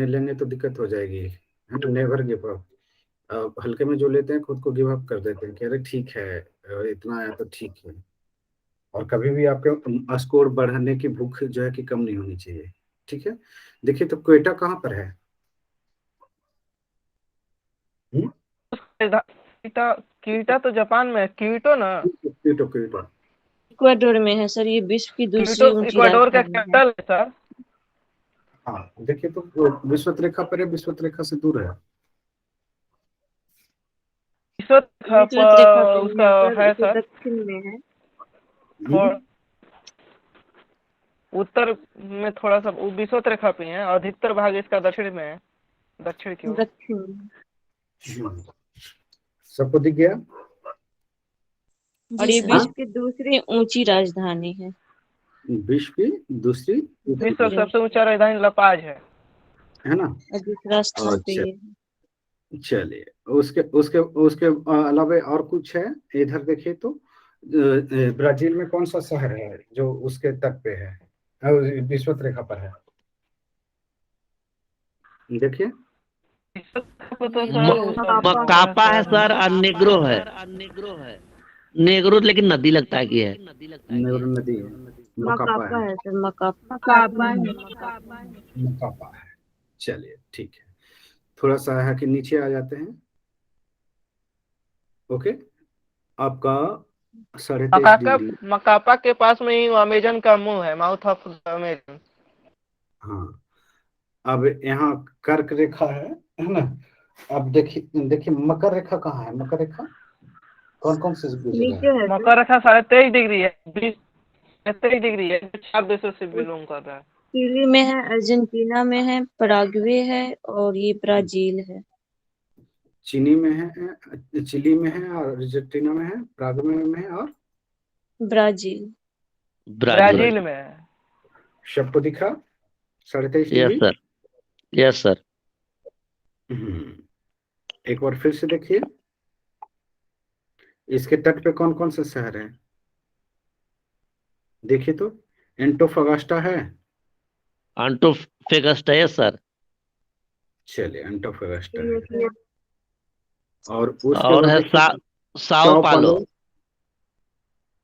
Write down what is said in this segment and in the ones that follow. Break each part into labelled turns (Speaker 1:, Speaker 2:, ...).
Speaker 1: लेंगे तो दिक्कत हो जाएगी, है ना। Never give up. हल्के में जो लेते हैं खुद को गिव अप कर देते हैं कि अरे ठीक है, इतना आया तो ठीक है। और कभी भी आपके स्कोर बढ़ाने की भूख जो है कि कम नहीं होनी चाहिए। ठीक है। देखिए तो क्वेटा कहाँ पर है? हम्म?
Speaker 2: कीटा कीटा तो जापान में है, कीटो ना।
Speaker 1: Kyoto Kyoto.
Speaker 3: इक्वाडोर में है सर, ये विश्व की
Speaker 2: कीटो
Speaker 3: दूसरी ऊंची
Speaker 2: इक्वाडोर का
Speaker 3: राजधानी है।
Speaker 2: कैपिटल है सर।
Speaker 1: हाँ देखिए तो वो विश्वत रेखा पर है, विश्वत रेखा से दूर है।
Speaker 2: विश्व
Speaker 3: विषुवत रेखा पे नहीं
Speaker 2: उसका
Speaker 3: है सर,
Speaker 2: है
Speaker 3: ये
Speaker 2: सर।
Speaker 3: दक्षिण में है।
Speaker 1: हम्म?
Speaker 2: और उत्तर में थोड़ा सा वो विषुवत रेखा पे है, अधिकतर भाग इसका दक्षिण में है, दक्षिण की ओर।
Speaker 3: दक्षिण में।
Speaker 1: हम्म। सबको दिख गया?
Speaker 3: और
Speaker 4: जी
Speaker 3: ये
Speaker 4: सर।
Speaker 1: हाँ,
Speaker 3: विश्व की दूसरी ऊंची राजधानी है।
Speaker 1: विश्व की दूसरी,
Speaker 2: विश्व
Speaker 3: ऊंची
Speaker 2: का सबसे
Speaker 3: राजधानी
Speaker 2: ऊंचा राजधानी लपाज है।
Speaker 1: है ना।
Speaker 3: और दूसरा स्थान पे
Speaker 1: अच्छा,
Speaker 3: ये है।
Speaker 1: चलिए। उसके उसके उसके अलावा और कुछ है? इधर देखिए तो ब्राजील में कौन सा शहर है जो उसके तट पे है, विश्वत रेखा पर है? देखिए।
Speaker 2: विश्व को तो
Speaker 4: ये
Speaker 2: सर वो सब
Speaker 3: मकापा है।
Speaker 2: वो है
Speaker 5: मकापा है
Speaker 2: सर।
Speaker 5: सर और नेग्रो है। नेग्रो लेकिन नदी लगता है कि है।
Speaker 1: नेहरू नदी है। मकापा
Speaker 3: मकापा
Speaker 1: है।
Speaker 3: है सर, मकापा।
Speaker 4: मकापा है।
Speaker 1: मकापा है। चलिए ठीक है। थोड़ा सा है कि नीचे आ जाते हैं। ओके। आपका 23.5 डिग्री।
Speaker 2: मकापा के पास में ही अमेजन का मुंह है, माउथ ऑफ अमेजन।
Speaker 1: हाँ। अब यहाँ कर्क रेखा है ना। अब देखिए देखिए मकर रेखा कहाँ है? मकर रेखा कौन कौन से गुजर रहा
Speaker 3: नीचे
Speaker 1: है?
Speaker 3: है सर।
Speaker 2: मकर रेखा 23.5 डिग्री है, 23 डिग्री है, जो 4 देशों से बिलोंग कर रहा है।
Speaker 3: चिली में है, अर्जेंटीना में है, पराग्वे है और ये ब्राजील है।
Speaker 1: चीनी में है, चिली में है, और अर्जेंटीना में है, प्राग में है, और
Speaker 3: ब्राजील।
Speaker 5: ब्राजील।
Speaker 2: Brazil
Speaker 1: Brazil.
Speaker 2: में है।
Speaker 1: सबको दिखा? 23.5 degree.
Speaker 5: Yes sir. Yes sir.
Speaker 1: हम्म। एक बार फिर से देखिए, इसके तट पे कौन कौन से शहर हैं? देखिए तो एंटोफागास्टा है।
Speaker 5: आंटोफेगस्टा है सर।
Speaker 1: चलिए एंटोफागास्टा
Speaker 3: ये
Speaker 1: है।
Speaker 3: है
Speaker 1: और उसके
Speaker 5: और
Speaker 1: बाद
Speaker 5: है
Speaker 1: देखिए
Speaker 5: साओ
Speaker 1: sao
Speaker 5: पालो।
Speaker 1: पालो।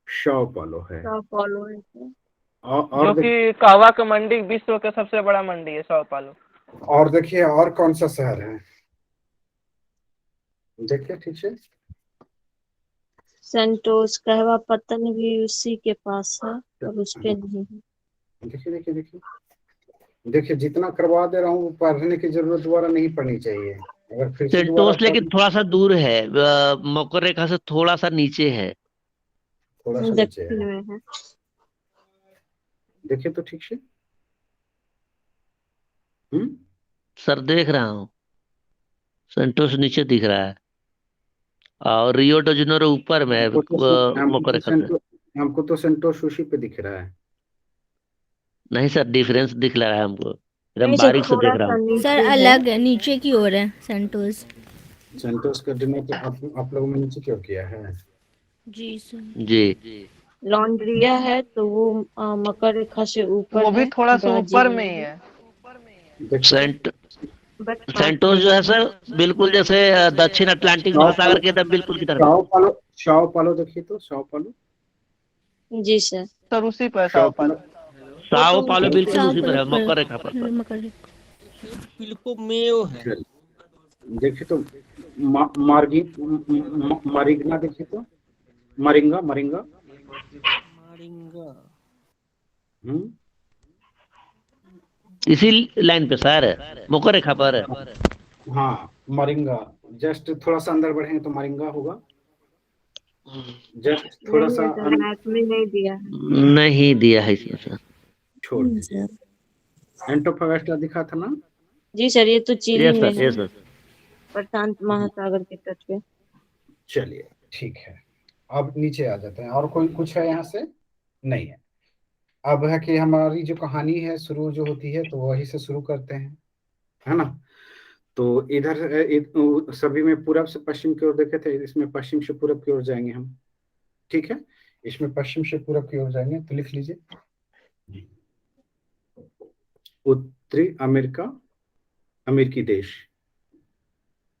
Speaker 1: sao पालो है।
Speaker 3: sao paulo है सर।
Speaker 1: और
Speaker 2: जो कि कहवा का मंडी, विश्व का सबसे बड़ा मंडी है sao पालो।
Speaker 1: और देखिए और कौन सा शहर है? देखिए ठीक से।
Speaker 3: सेंटोस कहवा पत्तन भी उसी के पास है, पर उस पे नहीं है।
Speaker 1: देखिए देखिए देखिए। देखिए जितना करवा दे रहा हूँ वो पढ़ने की जरूरत दोबारा नहीं पड़नी चाहिए। अगर फिर से दोबारा
Speaker 5: सेंटोस लेकिन थोड़ा सा दूर है, मकर रेखा से थोड़ा सा नीचे है।
Speaker 1: थोड़ा सा नीचे
Speaker 3: दक्षिण
Speaker 1: है।
Speaker 3: में है।
Speaker 1: देखिए तो ठीक से। हम्म।
Speaker 5: सर देख रहा हूँ, सेंटोस नीचे दिख रहा है और रियो डी जेनेरो ऊपर में है,
Speaker 1: हमको तो
Speaker 5: मकर रेखा से।
Speaker 1: हमको तो सेंटोस उसी पे दिख रहा है।
Speaker 5: नहीं सर, डिफरेंस दिख रहा है हमको, एकदम
Speaker 3: नहीं सर,
Speaker 5: बारीक से
Speaker 3: थोड़ा
Speaker 5: देख रहा
Speaker 3: सा
Speaker 5: हूँ।
Speaker 4: सर
Speaker 3: नीचे है।
Speaker 4: अलग है, नीचे की ओर है सेंटोस।
Speaker 1: सेंटोस का डिनोट आप लोगों ने नीचे क्यों किया है?
Speaker 4: जी सर।
Speaker 5: जी।
Speaker 3: लॉन्ड्रिया है तो वो मकर रेखा से ऊपर
Speaker 2: वो भी
Speaker 3: है,
Speaker 2: थोड़ा सा ऊपर
Speaker 3: ब्राजील
Speaker 2: में
Speaker 3: में
Speaker 2: ही
Speaker 3: है।
Speaker 2: है।
Speaker 1: देखिए तो
Speaker 5: सेंट
Speaker 3: बस पास में
Speaker 5: सेंटोस जो
Speaker 3: ही
Speaker 5: है
Speaker 3: है।
Speaker 5: सर, बिल्कुल जैसे दक्षिण अटलांटिक
Speaker 1: sao
Speaker 5: महासागर
Speaker 1: पालो।
Speaker 5: के एकदम बिल्कुल की तरफ।
Speaker 1: sao पालो। sao पालो देखिए तो sao पालो।
Speaker 3: जी सर।
Speaker 2: सर उसी पर है
Speaker 1: sao
Speaker 2: sao
Speaker 1: पालो।
Speaker 2: पालो।
Speaker 3: वो
Speaker 5: साओ
Speaker 3: तो
Speaker 5: पालो
Speaker 3: उसी पे
Speaker 5: बिल्कुल
Speaker 4: साव
Speaker 5: उसी पर
Speaker 4: पलट
Speaker 5: है,
Speaker 4: पर
Speaker 5: मकर रेखा पर।
Speaker 4: मकर रेखा।
Speaker 6: पिलको मेयो है।
Speaker 1: चल देखिए तो मार्गी मारिग्ना देखिए तो मरिंगा मरिंगा।
Speaker 6: मारिंगा।
Speaker 1: हम्म।
Speaker 5: इसी लाइन पे सर, मकर रेखा पर।
Speaker 1: हाँ मरिंगा। जस्ट थोड़ा सा अंदर बढ़ेंगे तो मरिंगा होगा। जस्ट थोड़ा
Speaker 3: नहीं
Speaker 1: सा
Speaker 3: है सर, मैप में नहीं दिया है।
Speaker 5: नहीं दिया है इसमें सर।
Speaker 1: छोड़ दीजिए।
Speaker 4: सर।
Speaker 1: एंटोफागास्टा दिखा था ना।
Speaker 3: जी सर, ये तो चिली
Speaker 5: यस
Speaker 3: में
Speaker 5: सर,
Speaker 3: है,
Speaker 5: यस सर।
Speaker 3: प्रशांत महासागर के तट पे।
Speaker 1: चलिए ठीक है। अब नीचे आ जाते हैं। और कोई कुछ है यहाँ से? नहीं है। अब है कि हमारी जो कहानी है शुरू जो होती है तो वही से शुरू करते हैं, है ना। तो इधर सभी में पूरब से पश्चिम की ओर देखे थे, इसमें पश्चिम से पूरब की ओर जाएंगे हम। ठीक है। इसमें पश्चिम से पूरब की ओर जाएंगे तो लिख लीजिए। उत्तरी अमेरिका, अमेरिकी देश,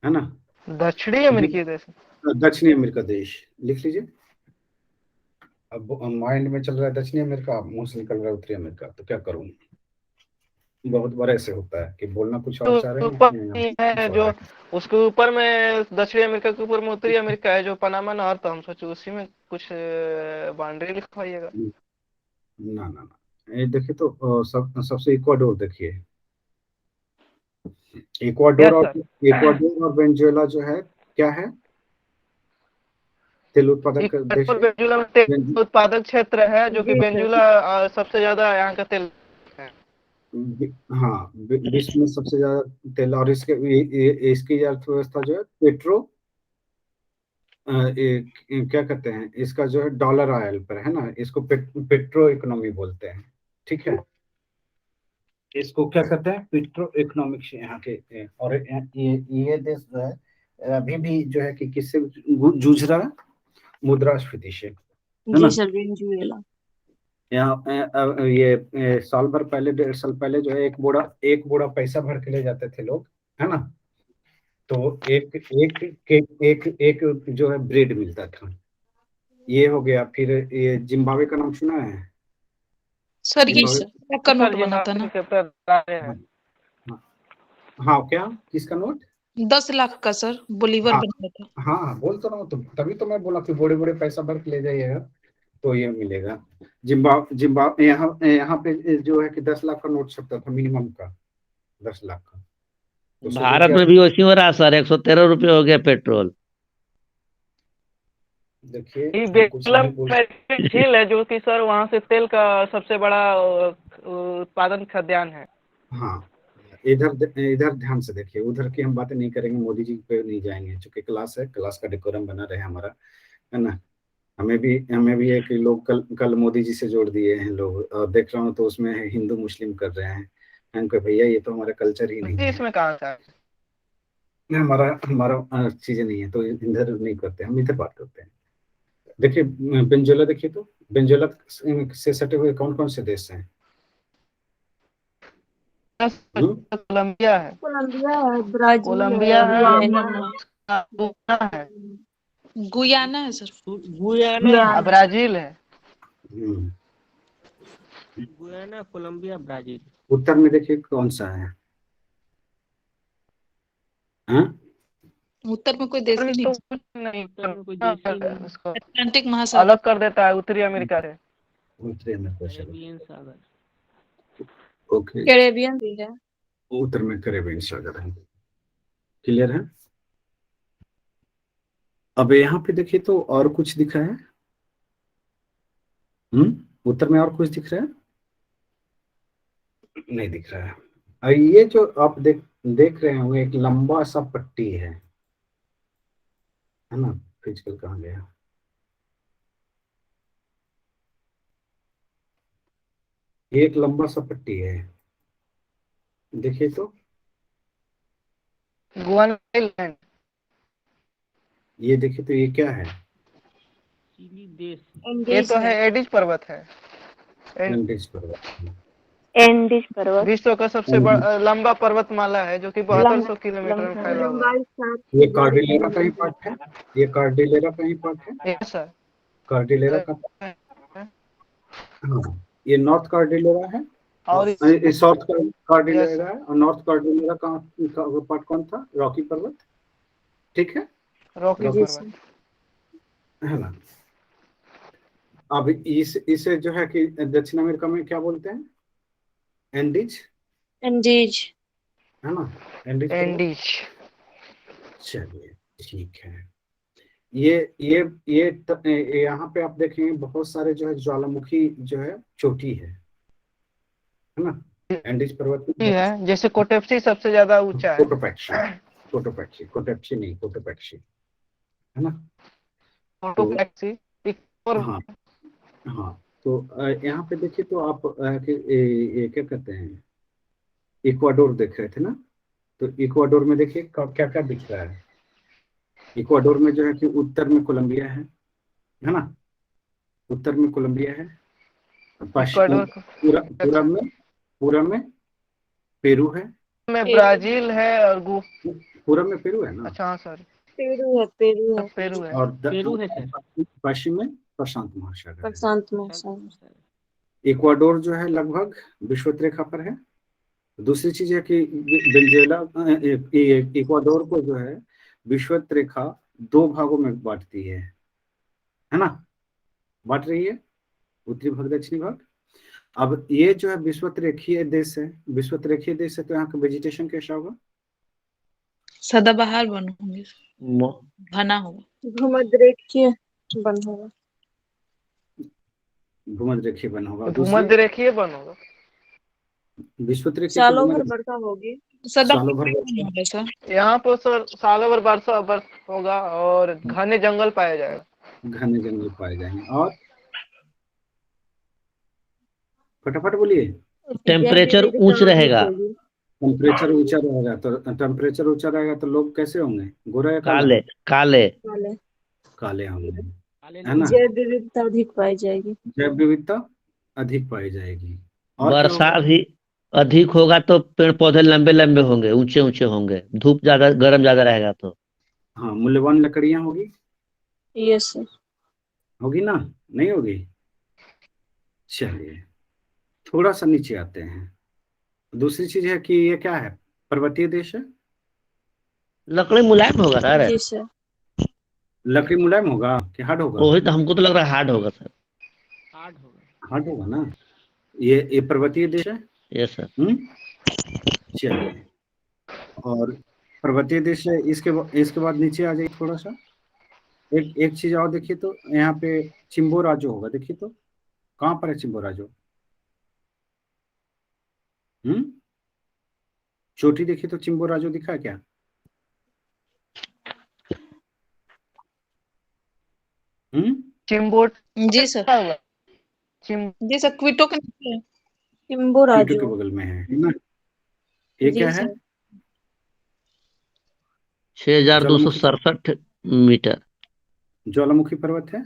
Speaker 1: है ना।
Speaker 2: दक्षिणी अमेरिकी देश।
Speaker 1: दक्षिणी अमेरिका देश लिख लीजिए। अब माइंड में चल रहा है दक्षिणी अमेरिका, मुंह से निकल रहा है उत्तरी अमेरिका, तो क्या करूं। बहुत बार ऐसे होता है कि बोलना कुछ और चाह रहे
Speaker 2: तो ऊपर
Speaker 1: हैं,
Speaker 2: है
Speaker 1: कुछ
Speaker 2: जो
Speaker 1: और है।
Speaker 2: उसके ऊपर में दक्षिणी अमेरिका के ऊपर में उत्तरी अमेरिका है जो पनामा नहर, तो हम सोचे उसी में कुछ बाउंड्री लिखवाइएगा।
Speaker 1: ना ना ना, ये देखिए तो सबसे इक्वाडोर देखिए।
Speaker 2: Yes sir.
Speaker 1: इक्वाडोर और वेनेजुएला जो है क्या है, तेल उत्पादक देश
Speaker 2: इक्वाडोर
Speaker 1: है।
Speaker 2: वेनेजुला में तेल उत्पादक क्षेत्र है, जो कि
Speaker 3: जी सर।
Speaker 2: वेनेजुला सबसे ज्यादा यहाँ का तेल है।
Speaker 1: हाँ, विश्व में सबसे ज्यादा तेल, और इसकी अर्थव्यवस्था जो है क्या कहते हैं, इसका जो है डॉलर ऑयल पर है ना, इसको पेट्रो इकोनॉमी बोलते हैं, ठीक है। इसको क्या कहते हैं, पेट्रो इकोनॉमिक्स यहाँ के। और ये देश जो है अभी भी जो है कि किससे जूझ रहा है, मुद्रास्फीति से, है ना।
Speaker 3: जी सर, वेनेजुएला।
Speaker 1: यहाँ साल भर पहले, 1.5 साल पहले जो है एक बोरा पैसा भर के ले जाते थे लोग, है ना। तो एक जो है ब्रेड मिलता था। ये हो गया। फिर ये जिम्बाब्वे का नाम सुना है।
Speaker 7: सर ये
Speaker 1: जिम्बाब्वे।
Speaker 7: का नोट
Speaker 2: सर
Speaker 7: बना था ना,
Speaker 2: जिम्बाब्वे
Speaker 1: हाँ, हाँ, क्या, किसका नोट।
Speaker 7: 10 लाख का सर, बोलीवर
Speaker 1: हाँ
Speaker 7: बना था।
Speaker 1: हाँ हाँ, बोल तो रहा हूँ, तो तभी तो मैं बोला कि बड़े बड़े पैसा भर के ले जाइएगा तो ये मिलेगा। जिम्बाब्वे यहाँ यहाँ पे जो है कि 10 लाख का नोट छपता था, मिनिमम का 10 लाख का। तो सोचो
Speaker 5: भारत
Speaker 1: क्या,
Speaker 5: में भी वैसी हो रहा सर, 113 रुपये हो गया पेट्रोल।
Speaker 1: देखिए
Speaker 2: ये
Speaker 1: हम कुछ
Speaker 2: बेलम
Speaker 1: नहीं बोल।
Speaker 2: में झील है जो कि सर वहां से तेल का सबसे बड़ा उत्पादन खदान है।
Speaker 1: हाँ, इधर ध्यान से देखिए, उधर की हम बातें नहीं करेंगे, मोदी जी पे नहीं जाएंगे, चूंकि क्लास है, क्लास का डेकोरम बना रहे हमारा, है ना। हमें भी है कि लोग कल मोदी जी से जोड़ दिए हैं लोग, और देख रहा हूँ तो उसमें हिंदू मुस्लिम कर रहे हैं। हमको भैया ये तो हमारा कल्चर ही नहीं है,
Speaker 2: इसमें कहाँ से आया?
Speaker 1: हमारा हमारा चीजें नहीं है, तो इधर नहीं करते, हम इधर बात करते हैं। देखिए वेनेजुएला देखिए तो, वेनेजुएला से सटे हुए कौन कौन से देश हैं।
Speaker 2: कोलंबिया है।
Speaker 3: कोलंबिया है, ब्राजील
Speaker 2: कोलंबिया
Speaker 3: है,
Speaker 2: है,
Speaker 3: गुयाना
Speaker 2: है,
Speaker 7: गुयाना है सर।
Speaker 6: गुयाना,
Speaker 2: ब्राजील है।
Speaker 1: हम्म,
Speaker 6: गुयाना, कोलंबिया, ब्राजील।
Speaker 1: उत्तर में देखिए कौन सा है, हाँ?
Speaker 7: उत्तर में कोई देश ही नहीं,
Speaker 2: तो कुछ नहीं,
Speaker 6: उत्तर में कोई देश ही नहीं।
Speaker 2: इसको
Speaker 7: अटलांटिक महासागर।
Speaker 2: अलग कर देता है उत्तरी अमेरिका से।
Speaker 1: उत्तरी अमेरिका से।
Speaker 6: कैरेबियन सागर।
Speaker 1: ओके,
Speaker 3: कैरेबियन भी है।
Speaker 1: उत्तर में कैरेबियन सागर है। क्लियर है। अब यहाँ पे देखिए तो और कुछ दिख रहा है, उत्तर में और कुछ दिख रहा है, नहीं दिख रहा है। और ये जो आप देख रहे हो, एक लंबा सा पट्टी है ना। फिजिकल कहाँ गया, ये एक लंबा सा पट्टी है, देखिए तो।
Speaker 2: Guana island.
Speaker 1: ये देखिए तो, ये क्या है,
Speaker 6: चिली देश।
Speaker 2: ये
Speaker 3: एंडीज
Speaker 2: तो है एडिज पर्वत है।
Speaker 1: एंडीज पर्वत।
Speaker 3: एंडीज पर्वत।
Speaker 2: विश्व का सबसे बड़ा लंबा पर्वतमाला है जो कि 7200 किलोमीटर में फैला हुआ है।
Speaker 3: लंबाई 7
Speaker 1: ये कार्डिलेरा का ही पार्ट है, ये कार्डिलेरा का ही पार्ट है,
Speaker 2: यस सर।
Speaker 1: कार्डिलेरा का। हाँ, ये नॉर्थ कार्डिलेरा है,
Speaker 2: और
Speaker 1: ये साउथ
Speaker 2: यस
Speaker 1: कार्डिलेरा है, और नॉर्थ कार्डिलेरा का पार्ट कौन था, रॉकी पर्वत, ठीक है,
Speaker 2: रॉकी
Speaker 1: रॉकी
Speaker 2: पर्वत
Speaker 1: है ना। अब इसे जो है कि दक्षिण अमेरिका में क्या बोलते हैं, एंडीज,
Speaker 3: एंडीज।
Speaker 1: है ना, एंडीज पर्वत।
Speaker 2: एंडीज।
Speaker 1: चलिए ठीक है। ये यहाँ पे आप देखेंगे बहुत सारे जो है ज्वालामुखी जो है चोटी है ना, एंडीज पर्वत में।
Speaker 2: है, जैसे कोटेप्सी सबसे ज्यादा ऊंचा है।
Speaker 1: कोटोपैक्सी नहीं, कोटोपैक्सी, है ना।
Speaker 2: कोटेप्सी और
Speaker 1: हाँ हाँ, तो यहाँ पे देखिए तो आप ये क्या कहते हैं, इक्वाडोर देख रहे थे ना, तो इक्वाडोर में देखिए क्या क्या दिख रहा है। इक्वाडोर में जो है कि उत्तर में कोलंबिया है ना, उत्तर में कोलंबिया है, पश्चिम
Speaker 2: इक्वाडोर
Speaker 1: पूरब में पेरू है,
Speaker 2: में ब्राजील है और
Speaker 1: पूरब में पेरू है ना,
Speaker 2: अच्छा हाँ सर,
Speaker 3: पेरू है, पेरू है,
Speaker 2: पेरू है।
Speaker 1: और
Speaker 6: पेरू है सर।
Speaker 1: पश्चिम में प्रशांत महासागर है।
Speaker 3: प्रशांत महासागर।
Speaker 1: इक्वाडोर जो है लगभग विषुवत रेखा पर है। दूसरी चीज है कि वेनेजुएला इक्वाडोर को जो है विषुवत रेखा 2 भागों में बांटती है ना, बांट रही है, उत्तरी भाग दक्षिणी भाग। अब ये जो है विषुवत रेखीय देश है, विषुवत रेखीय देश है, तो यहाँ का वेजिटेशन कैसा होगा?
Speaker 7: सदाबहार वन होंगे,
Speaker 5: मो-
Speaker 7: घना होगा।
Speaker 3: भूमध्यरेखीय वन होगा।
Speaker 1: भूमध्य रेखीय वन होगा।
Speaker 2: भूमध्य रेखीय वन होगा।
Speaker 1: विषुवत रेखीय
Speaker 3: सालों भर वर्षा होगी।
Speaker 1: सालों भर
Speaker 7: होगा सर।
Speaker 2: यहाँ पर सर सालों भर वर्षा होगा और घने जंगल पाया जाएगा।
Speaker 1: घने जंगल पाए जाएंगे। और फटाफट बोलिए।
Speaker 5: टेम्परेचर ऊंच रहेगा,
Speaker 1: टेम्परेचर ऊंचा रहेगा, तो टेम्परेचर ऊंचा रहेगा तो लोग कैसे होंगे, गोरा या काला?
Speaker 5: काले काले
Speaker 1: काले होंगे,
Speaker 6: काले
Speaker 1: है ना।
Speaker 3: जैव विविधता अधिक पाई जाएगी।
Speaker 1: जैव विविधता अधिक पाई जाएगी। और क्या
Speaker 5: वर्षा
Speaker 1: होगा?
Speaker 5: भी अधिक होगा तो पेड़ पौधे लंबे लंबे होंगे, ऊंचे ऊंचे होंगे, धूप ज्यादा गर्म ज्यादा रहेगा तो।
Speaker 1: हाँ, मूल्यवान लकड़ियां होगी,
Speaker 3: यस सर।
Speaker 1: होगी ना, नहीं होगी? चलिए थोड़ा सा नीचे आते हैं। दूसरी चीज है कि ये क्या है, पर्वतीय देश है।
Speaker 5: लकड़ी मुलायम होगा सर,
Speaker 3: जी सर।
Speaker 1: लकड़ी मुलायम होगा कि हार्ड होगा?
Speaker 5: वही तो हमको तो लग रहा है हार्ड होगा सर।
Speaker 6: हार्ड होगा।
Speaker 1: हार्ड होगा ना। ये पर्वतीय देश है।
Speaker 5: Yes sir.
Speaker 1: चलिए, और पर्वतीय देश है। इसके बाद नीचे आ जाइए थोड़ा सा। एक चीज और देखिए तो, यहाँ पे चिम्बोराजो होगा, देखिए तो कहाँ पर है चिम्बोराजो? चोटी देखिए तो चिम्बोराजो दिखा है क्या?
Speaker 2: चिम्बोट
Speaker 7: जी सर। जी सर, क्विटो के नीचे है।
Speaker 3: चिम्बोराजो
Speaker 1: चीटू के बगल में है ना। ये
Speaker 3: जी
Speaker 1: क्या है?
Speaker 3: सर।
Speaker 5: 6267 मीटर।
Speaker 1: ज्वालामुखी पर्वत है।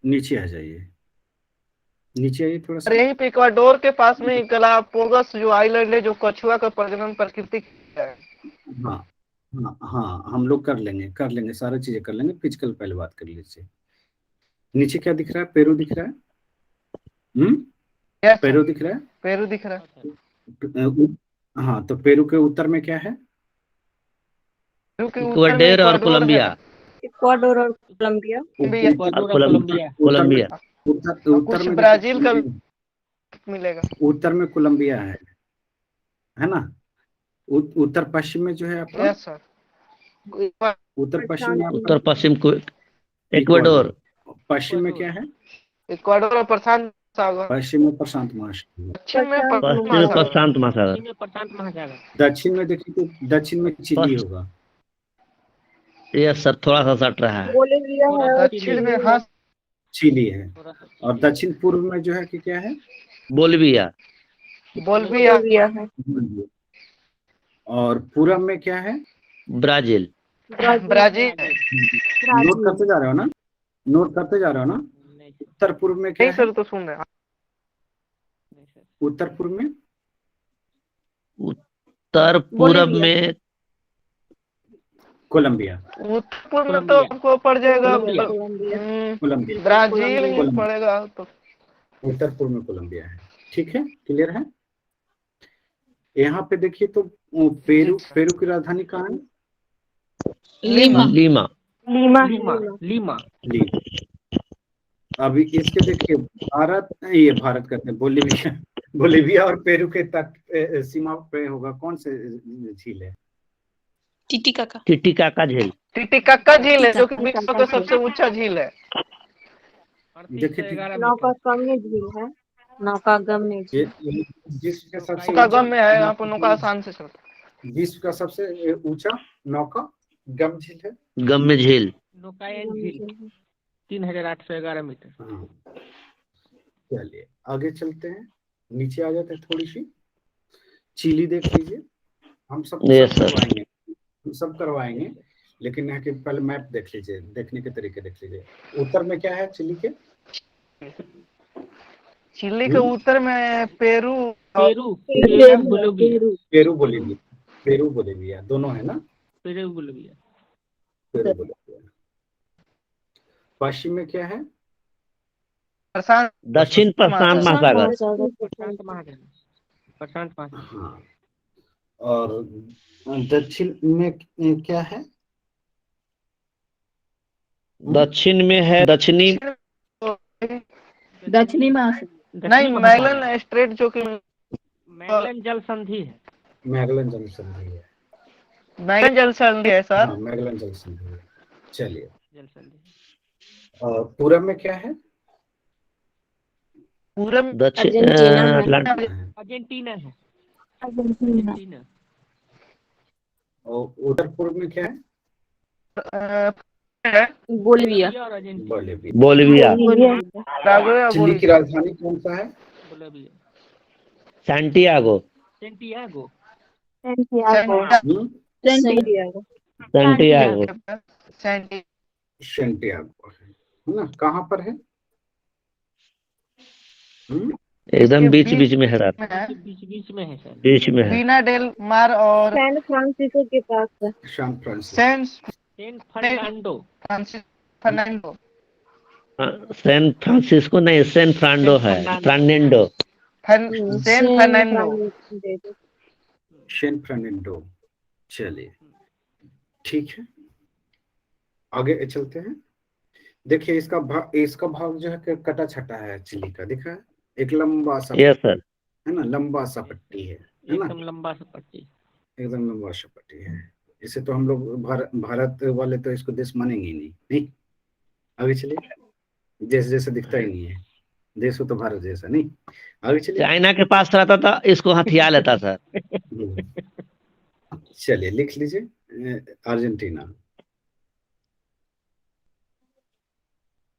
Speaker 1: नीचे आ जाइए, नीचे आइए थोड़ा सा।
Speaker 2: और यहीं पे इक्वाडोर के पास में गलापागोस जो आइलैंड है, जो कछुआ का प्रजनन प्राकृतिक है।
Speaker 1: हाँ हाँ हाँ, हम लोग कर लेंगे सारी चीजें कर लेंगे। फिजिकल पहले बात कर लीजिए। नीचे क्या दिख रहा है? पेरू दिख रहा है।
Speaker 2: Yes,
Speaker 1: पेरू दिख रहा है।
Speaker 2: पेरू दिख रहा है।
Speaker 1: हाँ, तो पेरू के उत्तर में क्या है?
Speaker 2: पेरू के उत्तर में
Speaker 5: इक्वाडोर और
Speaker 2: इक्वाडोर
Speaker 5: कोलंबिया।
Speaker 2: है।
Speaker 3: इक्वाडोर और कोलंबिया।
Speaker 6: इक्वाडोर और कोलंबिया।
Speaker 5: कोलंबिया।
Speaker 1: उत्तर
Speaker 2: कुछ
Speaker 1: में
Speaker 2: ब्राजील का मिलेगा।
Speaker 1: उत्तर में कोलंबिया है ना। उत्तर पश्चिम में जो है आपका,
Speaker 2: यस सर।
Speaker 1: उत्तर पश्चिम में आपका
Speaker 5: उत्तर पश्चिम को इक्वाडोर।
Speaker 1: पश्चिम में क्या है?
Speaker 2: इक्वाडोर और प्रशांत सागर।
Speaker 1: पश्चिम में प्रशांत महासागर।
Speaker 2: पश्चिम में
Speaker 5: पश्चिम में प्रशांत महासागर।
Speaker 6: पश्चिम में प्रशांत महासागर।
Speaker 1: दक्षिण में देखिए तो दक्षिण में चिली होगा।
Speaker 5: यस सर, थोड़ा सा सट रहा है।
Speaker 3: बोलिविया है और
Speaker 2: दक्षिण में हाँ
Speaker 1: चिली है। और दक्षिण पूर्व में जो है कि क्या है?
Speaker 5: बोलिविया।
Speaker 2: बोलिविया
Speaker 3: है।
Speaker 1: और पूरब में क्या है?
Speaker 5: ब्राजील।
Speaker 2: ब्राजील है।
Speaker 1: नोट करते जा रहे हो ना, नोट करते जा रहे हो ना। उत्तर पूर्व में क्या
Speaker 2: नहीं
Speaker 1: है?
Speaker 2: सर, तो सुन रहे हैं।
Speaker 1: उत्तर पूर्व में
Speaker 5: उत्तर पूरब में
Speaker 1: कोलंबिया।
Speaker 2: उत्तर पूर्व में तो आपको पड़ जाएगा
Speaker 1: कोलंबिया।
Speaker 2: ब्राजील में पड़ेगा तो।
Speaker 1: उत्तर पूर्व में कोलंबिया है। ठीक है, क्लियर है। यहाँ पे देखिए तो पेरू की राजधानी कहाँ है?
Speaker 7: लीमा।
Speaker 5: लीमा।
Speaker 6: लीमा। लीमा।
Speaker 1: अभी इसके देखिए, भारत कहते हैं, बोलिविया और पेरू के तट सीमा पे होगा कौन से झील है?
Speaker 7: टिटिकाका।
Speaker 5: टिटिकाका झील।
Speaker 2: टिटिकाका झील है, जो कि विश्व का सबसे ऊंचा झील है।
Speaker 1: देखिए
Speaker 3: नौकागम्य झील है। नौकागम्य झील
Speaker 1: विश्व का सबसे
Speaker 2: नौकागम में है, यहाँ पर नौका आसान से चलता है।
Speaker 1: विश्व का सबसे ऊंचा नौका गम झील है।
Speaker 5: गम्य झील।
Speaker 6: नौकायन झील 3811 मीटर।
Speaker 1: चलिए आगे चलते हैं, नीचे आ जाते हैं थोड़ी सी। चिली देख लीजिए। हम सब करवाएंगे, लेकिन यहाँ के पहले मैप देख लीजिए, देखने के तरीके देख लीजिए। उत्तर में क्या है चिली के?
Speaker 2: चिली के उत्तर में Peru
Speaker 6: Peru Bolivia
Speaker 1: Peru Bolivia दोनों है ना।
Speaker 6: Peru Bolivia
Speaker 1: Peru Bolivia. पश्चिम में क्या है?
Speaker 2: प्रशांत
Speaker 5: दक्षिण प्रशांत महासागर।
Speaker 6: प्रशांत महासागर प्रशांत महासागर।
Speaker 1: हाँ, और दक्षिण में क्या है?
Speaker 5: दक्षिण में है दक्षिणी
Speaker 3: महासागर।
Speaker 2: नहीं, मैगलन स्ट्रेट जो कि
Speaker 6: मैगलन जल संधि है।
Speaker 1: मैगलन जल संधि है।
Speaker 2: मैगलन जल संधि है सर।
Speaker 1: हाँ, मैगलन जल संधि है। चलिए,
Speaker 6: जल संधि
Speaker 1: और पूरब में क्या है?
Speaker 2: पूरब
Speaker 5: दक्षिण
Speaker 3: अर्जेंटीना है।
Speaker 6: अर्जेंटीना है।
Speaker 3: अर्जेंटीना।
Speaker 6: अर्जेंटीना
Speaker 1: और उत्तर पूर्व में क्या है?
Speaker 3: बोलिविया।
Speaker 6: और अर्जेंटीना
Speaker 5: बोलिविया।
Speaker 2: पैराग्वे और
Speaker 1: चिली की राजधानी कौन सा है?
Speaker 6: Bolivia
Speaker 5: Santiago.
Speaker 6: Santiago
Speaker 3: Santiago.
Speaker 5: Santiago
Speaker 1: Santiago है ना। कहाँ पर है?
Speaker 5: एकदम बीच बीच में है सर।
Speaker 6: बीच में है सर।
Speaker 5: बीच में है।
Speaker 2: बीना डेल मार और
Speaker 3: सैन फ्रांसिस्को के पास है।
Speaker 1: San Francisco.
Speaker 6: Saint Fernando
Speaker 2: Fernando
Speaker 5: San Francisco नहीं, सैन फ्रांडो है। Fernando.
Speaker 2: San Fernando.
Speaker 1: San Fernando. चलिए, ठीक है, आगे चलते हैं। देखिए, इसका भाग जो है कटा छटा है चिली का, दिखा है एक लंबा सा
Speaker 5: यस सर।
Speaker 1: है ना, लंबा सा पट्टी है ना,
Speaker 6: एकदम लंबा सा पट्टी।
Speaker 1: एकदम लंबा सा पट्टी है। इसे तो हम लोग भारत वाले तो इसको देश मानेंगे ही नहीं। आगे चलिए, देश जैसा दिखता ही नहीं है, देश हो तो भारत जैसा नहीं। आगे चलिए,
Speaker 5: चाइना के पास रहता था इसको हथिया लेता सर।
Speaker 1: चलिए लिख लीजिए अर्जेंटीना।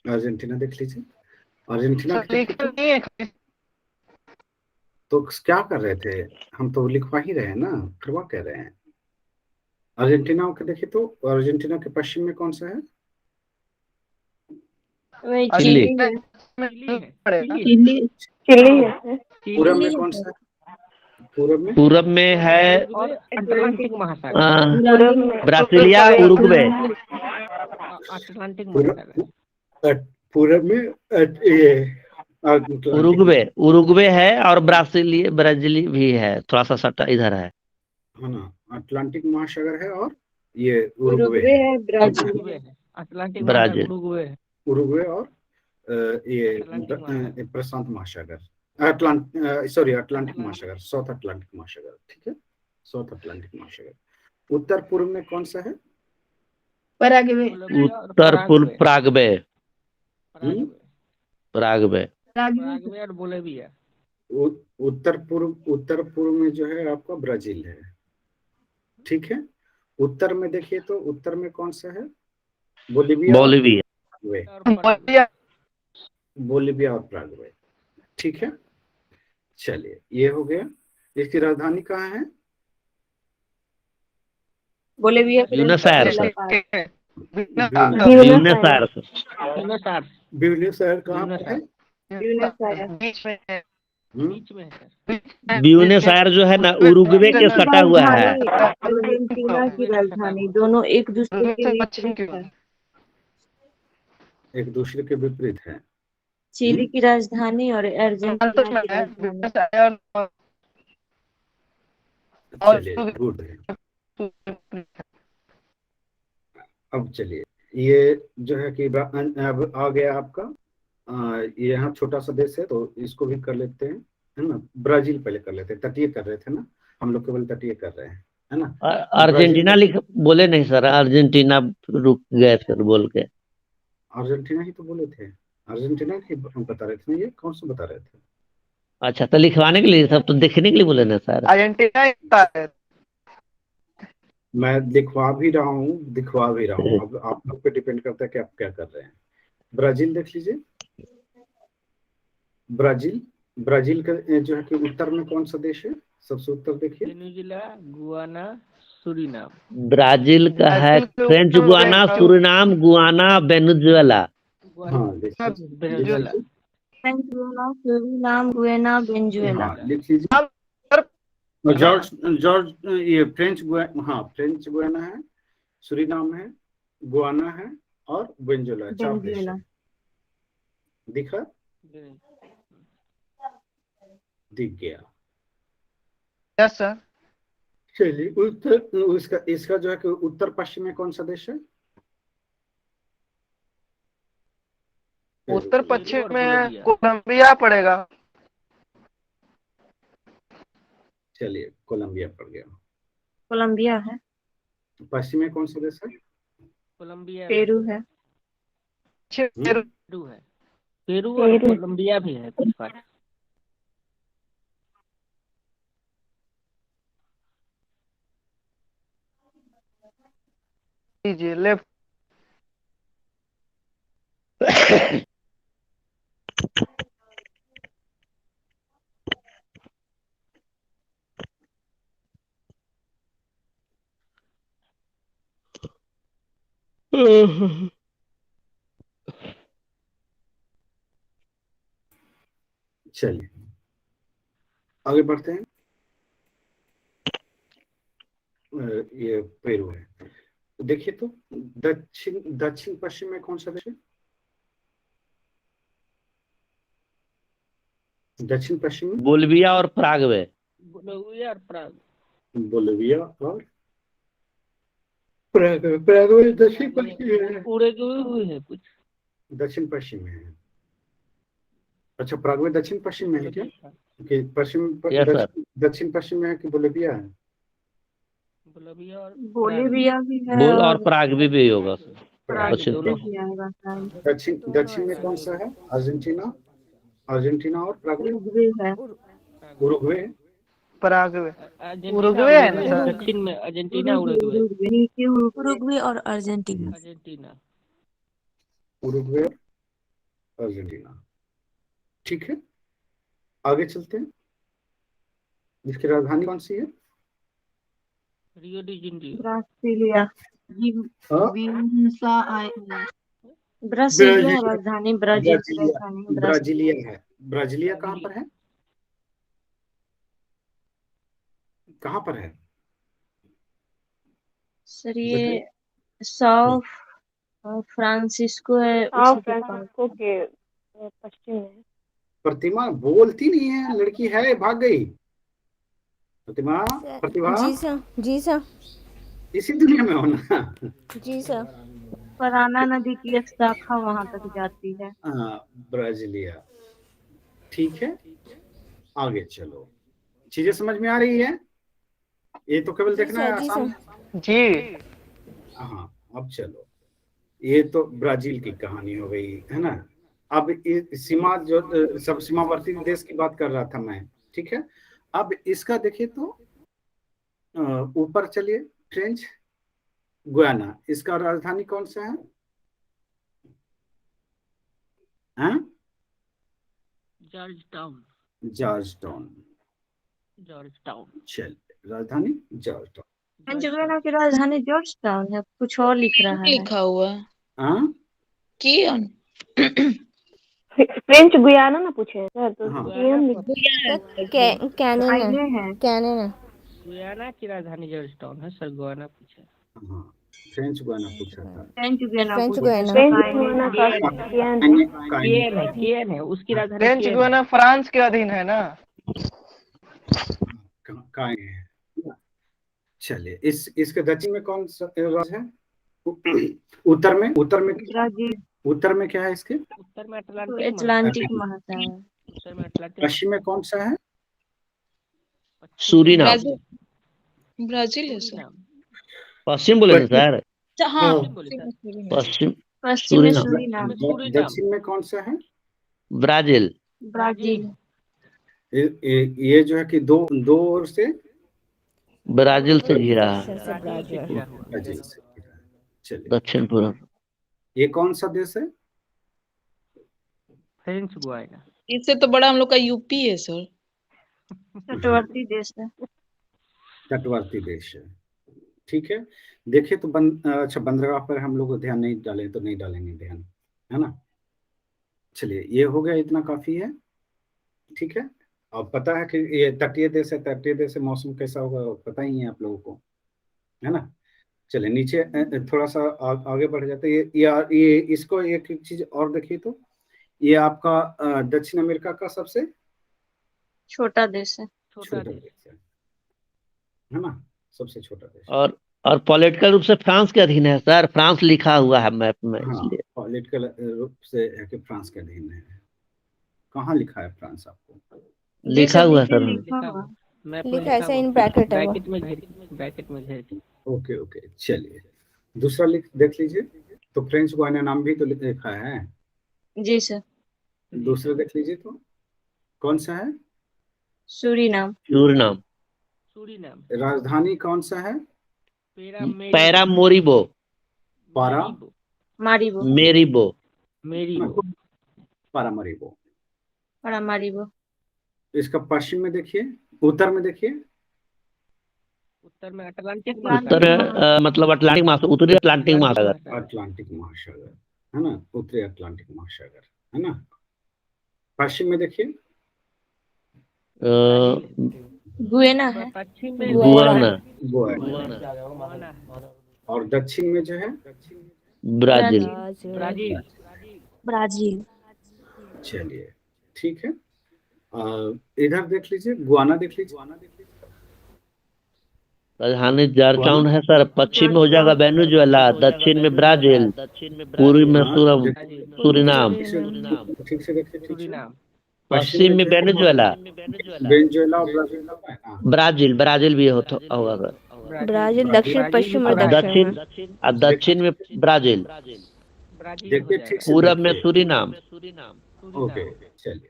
Speaker 1: अर्जेंटीना देख लीजिए। अर्जेंटीना तो क्या कर रहे थे हम? तो लिखवा ही रहे हैं ना, करवा कह रहे हैं। अर्जेंटीना को देखिए तो अर्जेंटीना के पश्चिम में कौन सा है?
Speaker 5: चिली।
Speaker 1: पूरब में कौन सा है?
Speaker 5: पूरब में है
Speaker 6: अटलांटिक महासागर।
Speaker 5: Brasilia, Uruguay.
Speaker 6: अटलांटिक महासागर।
Speaker 1: पूरब में
Speaker 5: उरुग्वे है और ब्राजील भी है, थोड़ा सा सटा इधर है
Speaker 1: ना। अटलांटिक महासागर है और ये उरुग्वे है।
Speaker 6: Atlantic
Speaker 5: Brazil.
Speaker 1: उरुग्वे और ये प्रशांत महासागर, अटलांटिक महासागर, साउथ अटलांटिक महासागर। ठीक है, साउथ अटलांटिक महासागर। उत्तर पूर्व में कौन सा है?
Speaker 5: उत्तर पूर्व पराग्वे।
Speaker 6: और बोलिविया।
Speaker 1: उत्तर पूर्व में जो है आपका ब्राजील है। ठीक है, उत्तर में देखिए तो उत्तर में कौन सा है? बोलिविया और पराग्वे। ठीक है, चलिए ये हो गया। इसकी राजधानी कहाँ है?
Speaker 3: बोलिविया।
Speaker 5: Buenos Aires.
Speaker 1: कहाँ पर है?
Speaker 5: ब्यूनस आयर्स जो है ना उरुग्वे के सटा हुआ है।
Speaker 3: अर्जेंटीना की राजधानी दोनों एक दूसरे के विपरीत है।
Speaker 1: एक दूसरे के विपरीत है।
Speaker 3: चिली की राजधानी और अर्जेंटीना की राजधानी।
Speaker 1: चलिए गुड है। अब चलिए, ये जो है कि अब आ गया आपका ये यहाँ छोटा सा देश है तो इसको भी कर लेते हैं, है ना। ब्राजील पहले कर लेते हैं, तटीय कर रहे थे ना हम लोग, केवल तटीय कर रहे हैं, है ना।
Speaker 5: अर्जेंटीना बोले नहीं सर, अर्जेंटीना रुक गए फिर बोल के।
Speaker 1: अर्जेंटीना ही तो बोले थे, अर्जेंटीना ही हम बता रहे थे ना। ये कौन सा बता रहे थे?
Speaker 5: अच्छा, तो लिखवाने के लिए सब तो देखने के लिए बोले ना सर।
Speaker 2: अर्जेंटीना
Speaker 1: मैं लिखवा भी रहा हूँ, दिखवा भी रहा हूँ। अब आप लोग पे डिपेंड करता है कि आप क्या कर रहे हैं। ब्राजील देख लीजिए। ब्राजील का जो है कि उत्तर में कौन सा देश है? सबसे उत्तर देखिए।
Speaker 6: Venezuela, Guana, Suriname.
Speaker 5: ब्राजील का है French Guiana, Suriname, Guyana, Venezuela.
Speaker 1: हाँ,
Speaker 3: French Guiana, Suriname, Guyana, Venezuela.
Speaker 1: हाँ लिख लीजिए।
Speaker 2: अब सर
Speaker 1: जॉर्ज जॉर्ज ये फ्रेंच गुयाना, हाँ फ्रेंच गुयाना है, सूरीनाम है, गुयाना है और वेनेजुएला है, 4 देश
Speaker 3: वेनेजुएला।
Speaker 1: है। दिखा? दिख गया।
Speaker 2: Yes sir.
Speaker 1: चलिए उत्तर इसका जो है कि उत्तर पश्चिम में कौन सा देश है?
Speaker 2: उत्तर
Speaker 6: पेरू और
Speaker 2: पश्चिम में
Speaker 6: बोलिविया।
Speaker 2: कोलंबिया पड़ेगा।
Speaker 1: चलिए कोलंबिया पड़ गया।
Speaker 3: कोलंबिया है।
Speaker 1: पश्चिम में कौन सा देश है?
Speaker 6: कोलंबिया
Speaker 3: पेरू है।
Speaker 2: पेरू
Speaker 6: पेरू है। पेरू और कोलंबिया भी है कुछ पार्ट।
Speaker 2: लीजिए लेफ्ट।
Speaker 1: चलिए आगे बढ़ते हैं। ये पेरू है। देखिए तो दक्षिण दक्षिण पश्चिम में कौन सा देश है? दक्षिण पश्चिम में
Speaker 5: बोलिविया और पराग्वे।
Speaker 6: बोलिविया और प्राग।
Speaker 1: बोलिविया और पराग्वे दक्षिण पश्चिम में है।
Speaker 6: उरुग्वे है कुछ।
Speaker 1: दक्षिण पश्चिम में है। अच्छा पराग्वे दक्षिण पश्चिम में है क्या? कि पश्चिम
Speaker 5: यस सर।
Speaker 1: दक्षिण पश्चिम में है कि बोलिविया है?
Speaker 6: बोलिविया और
Speaker 3: बोलिविया भी है
Speaker 5: और
Speaker 3: और
Speaker 5: पराग्वे भी होगा सर।
Speaker 3: पराग्वे
Speaker 5: दक्षिण
Speaker 3: भी आएगा शायद।
Speaker 1: दक्षिण में कौन सा है? अर्जेंटीना, अर्जेंटीना और पराग्वे।
Speaker 3: उरुग्वे है।
Speaker 1: Uruguay,
Speaker 2: Paraguay.
Speaker 6: अर्जेंटीना
Speaker 2: उरुग्वे है ना
Speaker 6: उरुग्वे
Speaker 2: सर?
Speaker 6: दक्षिण में अर्जेंटीना उरुग्वे।
Speaker 3: नीचे उरुग्वे।
Speaker 4: उरुग्वे और अर्जेंटीना।
Speaker 6: अर्जेंटीना।
Speaker 1: उरुग्वे और अर्जेंटीना। ठीक है आगे चलते हैं। इसकी राजधानी कौन सी है?
Speaker 6: Rio de Janeiro.
Speaker 3: ब्रासीलिया।
Speaker 1: हाँ?
Speaker 3: ब्रासीलिया राजधानी, ब्राजील की
Speaker 1: ब्राजीलिया,
Speaker 3: राजधानी
Speaker 1: ब्राजीलिया है। ब्राजीलिया कहाँ पर है? कहाँ पर है?
Speaker 3: सर ये साओ फ्रांसिस्को है उसी के पास।
Speaker 8: के पश्चिम में।
Speaker 1: प्रतिमा बोलती नहीं है, लड़की है भाग गई। प्रतिभा, प्रतिभा
Speaker 4: जी सर। जी सर।
Speaker 1: इसी दुनिया में हो ना?
Speaker 4: जी सर।
Speaker 3: पराना नदी की एक शाखा वहां तक जाती है।
Speaker 1: ब्राजीलिया। ठीक है आगे चलो। चीजें समझ में आ रही है? ये तो केवल देखना है
Speaker 4: जी
Speaker 1: आसान।
Speaker 4: सर।
Speaker 2: जी
Speaker 1: हाँ अब चलो। ये तो ब्राजील की कहानी हो गई है ना। अब सीमा जो सब सीमावर्ती देश की बात कर रहा था मैं, ठीक है। अब इसका देखिए तो ऊपर चलिए। फ्रेंच गुयाना, इसका राजधानी कौन सा है? हाँ?
Speaker 6: George town.
Speaker 1: George town.
Speaker 6: George town.
Speaker 1: चल राजधानी जॉर्ज टाउन।
Speaker 3: वेनेजुएला की राजधानी जॉर्ज टाउन है, कुछ और लिख रहा है।
Speaker 7: लिखा हुआ है
Speaker 1: हाँ
Speaker 7: कियन।
Speaker 8: फ्रेंच गुयाना ना पूछे सर, तो
Speaker 1: हाँ।
Speaker 8: कियन लिख दो।
Speaker 4: कैनेन
Speaker 3: आइले
Speaker 4: है।
Speaker 3: हैं।
Speaker 4: कैनेन है।
Speaker 6: गुयाना की राजधानी जॉर्ज टाउन है सर। गुयाना पूछा।
Speaker 1: हाँ फ्रेंच गुयाना पूछा था।
Speaker 3: फ्रेंच गुयाना
Speaker 4: फ्रेंच
Speaker 3: पूछा।
Speaker 4: गुयाना।
Speaker 8: फ्रेंच गुयाना का कियन है।
Speaker 6: कियन है। कियन है उसकी राजधानी
Speaker 2: फ्रेंच
Speaker 6: कियन
Speaker 2: गुयाना फ्रांस के अधीन है ना?
Speaker 1: कहाँ है? चलिए इसके दक्षिण में कौन सा राज्य है? उत्तर में
Speaker 3: ब्राजील।
Speaker 1: उत्तर में क्या है इसके?
Speaker 6: उत्तर में
Speaker 3: तो
Speaker 6: अटलांटिक
Speaker 3: अटलांटिक महासागर।
Speaker 6: उत्तर में अटलांटिक।
Speaker 1: पश्चिम में कौन सा है?
Speaker 5: सूरीनाम।
Speaker 7: ब्राजील, ब्राजील है सर।
Speaker 5: पश्चिम बोले ना सर।
Speaker 7: हाँ
Speaker 5: पश्चिम
Speaker 3: पश्चिम में
Speaker 5: सूरीनाम।
Speaker 3: सूरीनाम।
Speaker 1: दक्षिण में कौन सा है?
Speaker 5: ब्राजील।
Speaker 3: ब्राजील।
Speaker 1: ये जो है कि दो ओर से
Speaker 5: ब्राजील से घिरा है।
Speaker 1: ब्राजील से घिरा है। चलिए
Speaker 5: दक्षिण पूर्व।
Speaker 1: ये कौन सा देश है?
Speaker 6: French Guiana.
Speaker 7: इससे तो बड़ा हम लोग का यूपी है सर।
Speaker 3: तटवर्ती देश है।
Speaker 1: तटवर्ती देश है। ठीक है देखिए तो अच्छा बंदरगाह पर हम लोग ध्यान नहीं डालें तो नहीं डालेंगे ध्यान, है ना। चलिए ये हो गया, इतना काफी है। ठीक है, अब पता है कि ये तटीय देश है, तटीय देश से मौसम कैसा होगा पता ही है आप लोगों को, है ना। चलिए नीचे थोड़ा सा आगे बढ़ जाते हैं। ये इसको एक चीज और देखिए तो, ये आपका दक्षिण अमेरिका का सबसे
Speaker 3: छोटा देश है।
Speaker 1: छोटा देश है ना, सबसे छोटा देश।
Speaker 5: और पॉलिटिकल रूप से फ्रांस के अधीन है सर, फ्रांस लिखा हुआ है मैप में
Speaker 1: हाँ,
Speaker 5: इसलिए।
Speaker 1: पॉलिटिकल रूप से है कि फ्रांस के अधीन है। कहाँ लिखा है फ्रांस आपको?
Speaker 5: लिखा हुआ है सर।
Speaker 3: लिखा हुआ।
Speaker 6: मैप में
Speaker 4: लिखा ऐसा
Speaker 6: हुआ।
Speaker 4: इन ब्रैकेट है वो।
Speaker 6: ब्रैकेट में घेर के।
Speaker 1: ओके चलिए दूसरा देख लीजिए। तो फ्रेंच गुयाना नाम भी तो लिखा है।
Speaker 3: जी सर।
Speaker 1: दूसरा देख लीजिए तो कौन सा है?
Speaker 3: सूरीनाम।
Speaker 5: सूरीनाम।
Speaker 1: राजधानी कौन सा है?
Speaker 5: पैरामोरिबो।
Speaker 3: मारिबो।
Speaker 5: मेरीबो।
Speaker 1: पारामरीबो।
Speaker 3: मारिबो।
Speaker 1: इसका पश्चिम में देखिए, उत्तर में देखिए।
Speaker 6: उत्तर में अटलांटिक
Speaker 5: उत्तर मतलब अटलांटिक महासागर, उत्तरी अटलांटिक महासागर।
Speaker 1: अटलांटिक महासागर है ना, उत्तरी अटलांटिक महासागर है ना। पश्चिम में देखिए,
Speaker 3: गुयाना है।
Speaker 6: पश्चिम में
Speaker 5: गुयाना।
Speaker 1: और दक्षिण में जो है
Speaker 5: ब्राजील।
Speaker 3: ब्राजील।
Speaker 1: चलिए ठीक है। इधर देख लीजिए, गुयाना देख लीजिए।
Speaker 5: राजधानी जॉर्जटाउन है सर। पश्चिम में हो जाएगा वेनेजुएला, दक्षिण में ब्राजील, पूर्वी में सूरीनाम,
Speaker 1: ठीक से देखिए।
Speaker 5: पश्चिम में वेनेजुएला,
Speaker 1: वेनेजुएला और ब्राजील।
Speaker 5: ब्राजील भी होगा सर।
Speaker 4: ब्राजील दक्षिण पश्चिम और दक्षिण में।
Speaker 5: दक्षिण में ब्राजील,
Speaker 1: देखिए ठीक से।
Speaker 5: पूरब में सूरीनाम।
Speaker 1: ओके चलिए।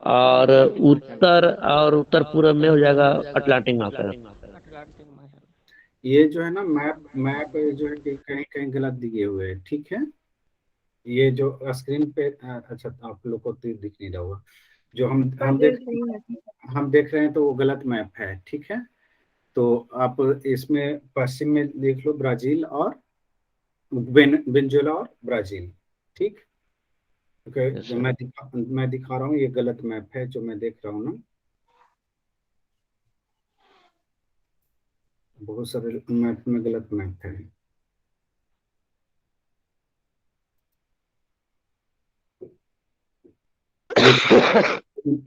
Speaker 5: और उत्तर पूर्व में हो जाएगा अटलांटिक महासागर।
Speaker 1: ये जो है ना मैप जो है कि कहीं कहीं गलत दिए हुए हैं। ठीक है, ये जो स्क्रीन पे अच्छा आप लोग को दिख नहीं रहा होगा, जो हम देख रहे हैं तो वो गलत मैप है। ठीक है, तो आप इसमें पश्चिम में देख लो ब्राजील और वेनेजुएला और ब्राजील। ठीक, ओके। जो मैं दिखा रहा हूँ ये गलत मैप है जो मैं देख रहा हूँ ना। बहुत सारे मैप में गलत मैप है।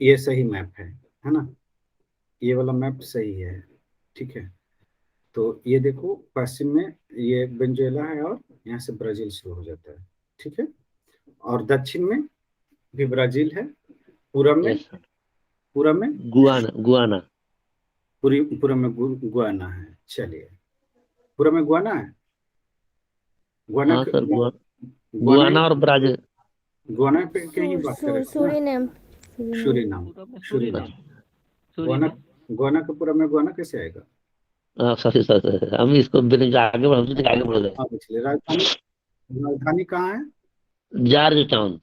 Speaker 1: ये सही मैप है ना, ये वाला मैप सही है। ठीक है, तो ये देखो पश्चिम में ये वेनेजुएला है और यहाँ से ब्राजील शुरू हो जाता है। ठीक है, और दक्षिण में भी ब्राजील है, पूरब में
Speaker 5: गुयाना।
Speaker 1: पूरब में गुयाना है। चलिए, पूरब में गुयाना है।
Speaker 5: गुयाना और ब्राजील।
Speaker 1: गुयाना पे कहीं बात करें। सूरीनाम। गुयाना के पूरब में गुयाना कैसे आएगा?
Speaker 5: सॉरी हम इसको आगे बढ़ गए।
Speaker 1: राजधानी कहाँ है?
Speaker 5: जॉर्जटाउन।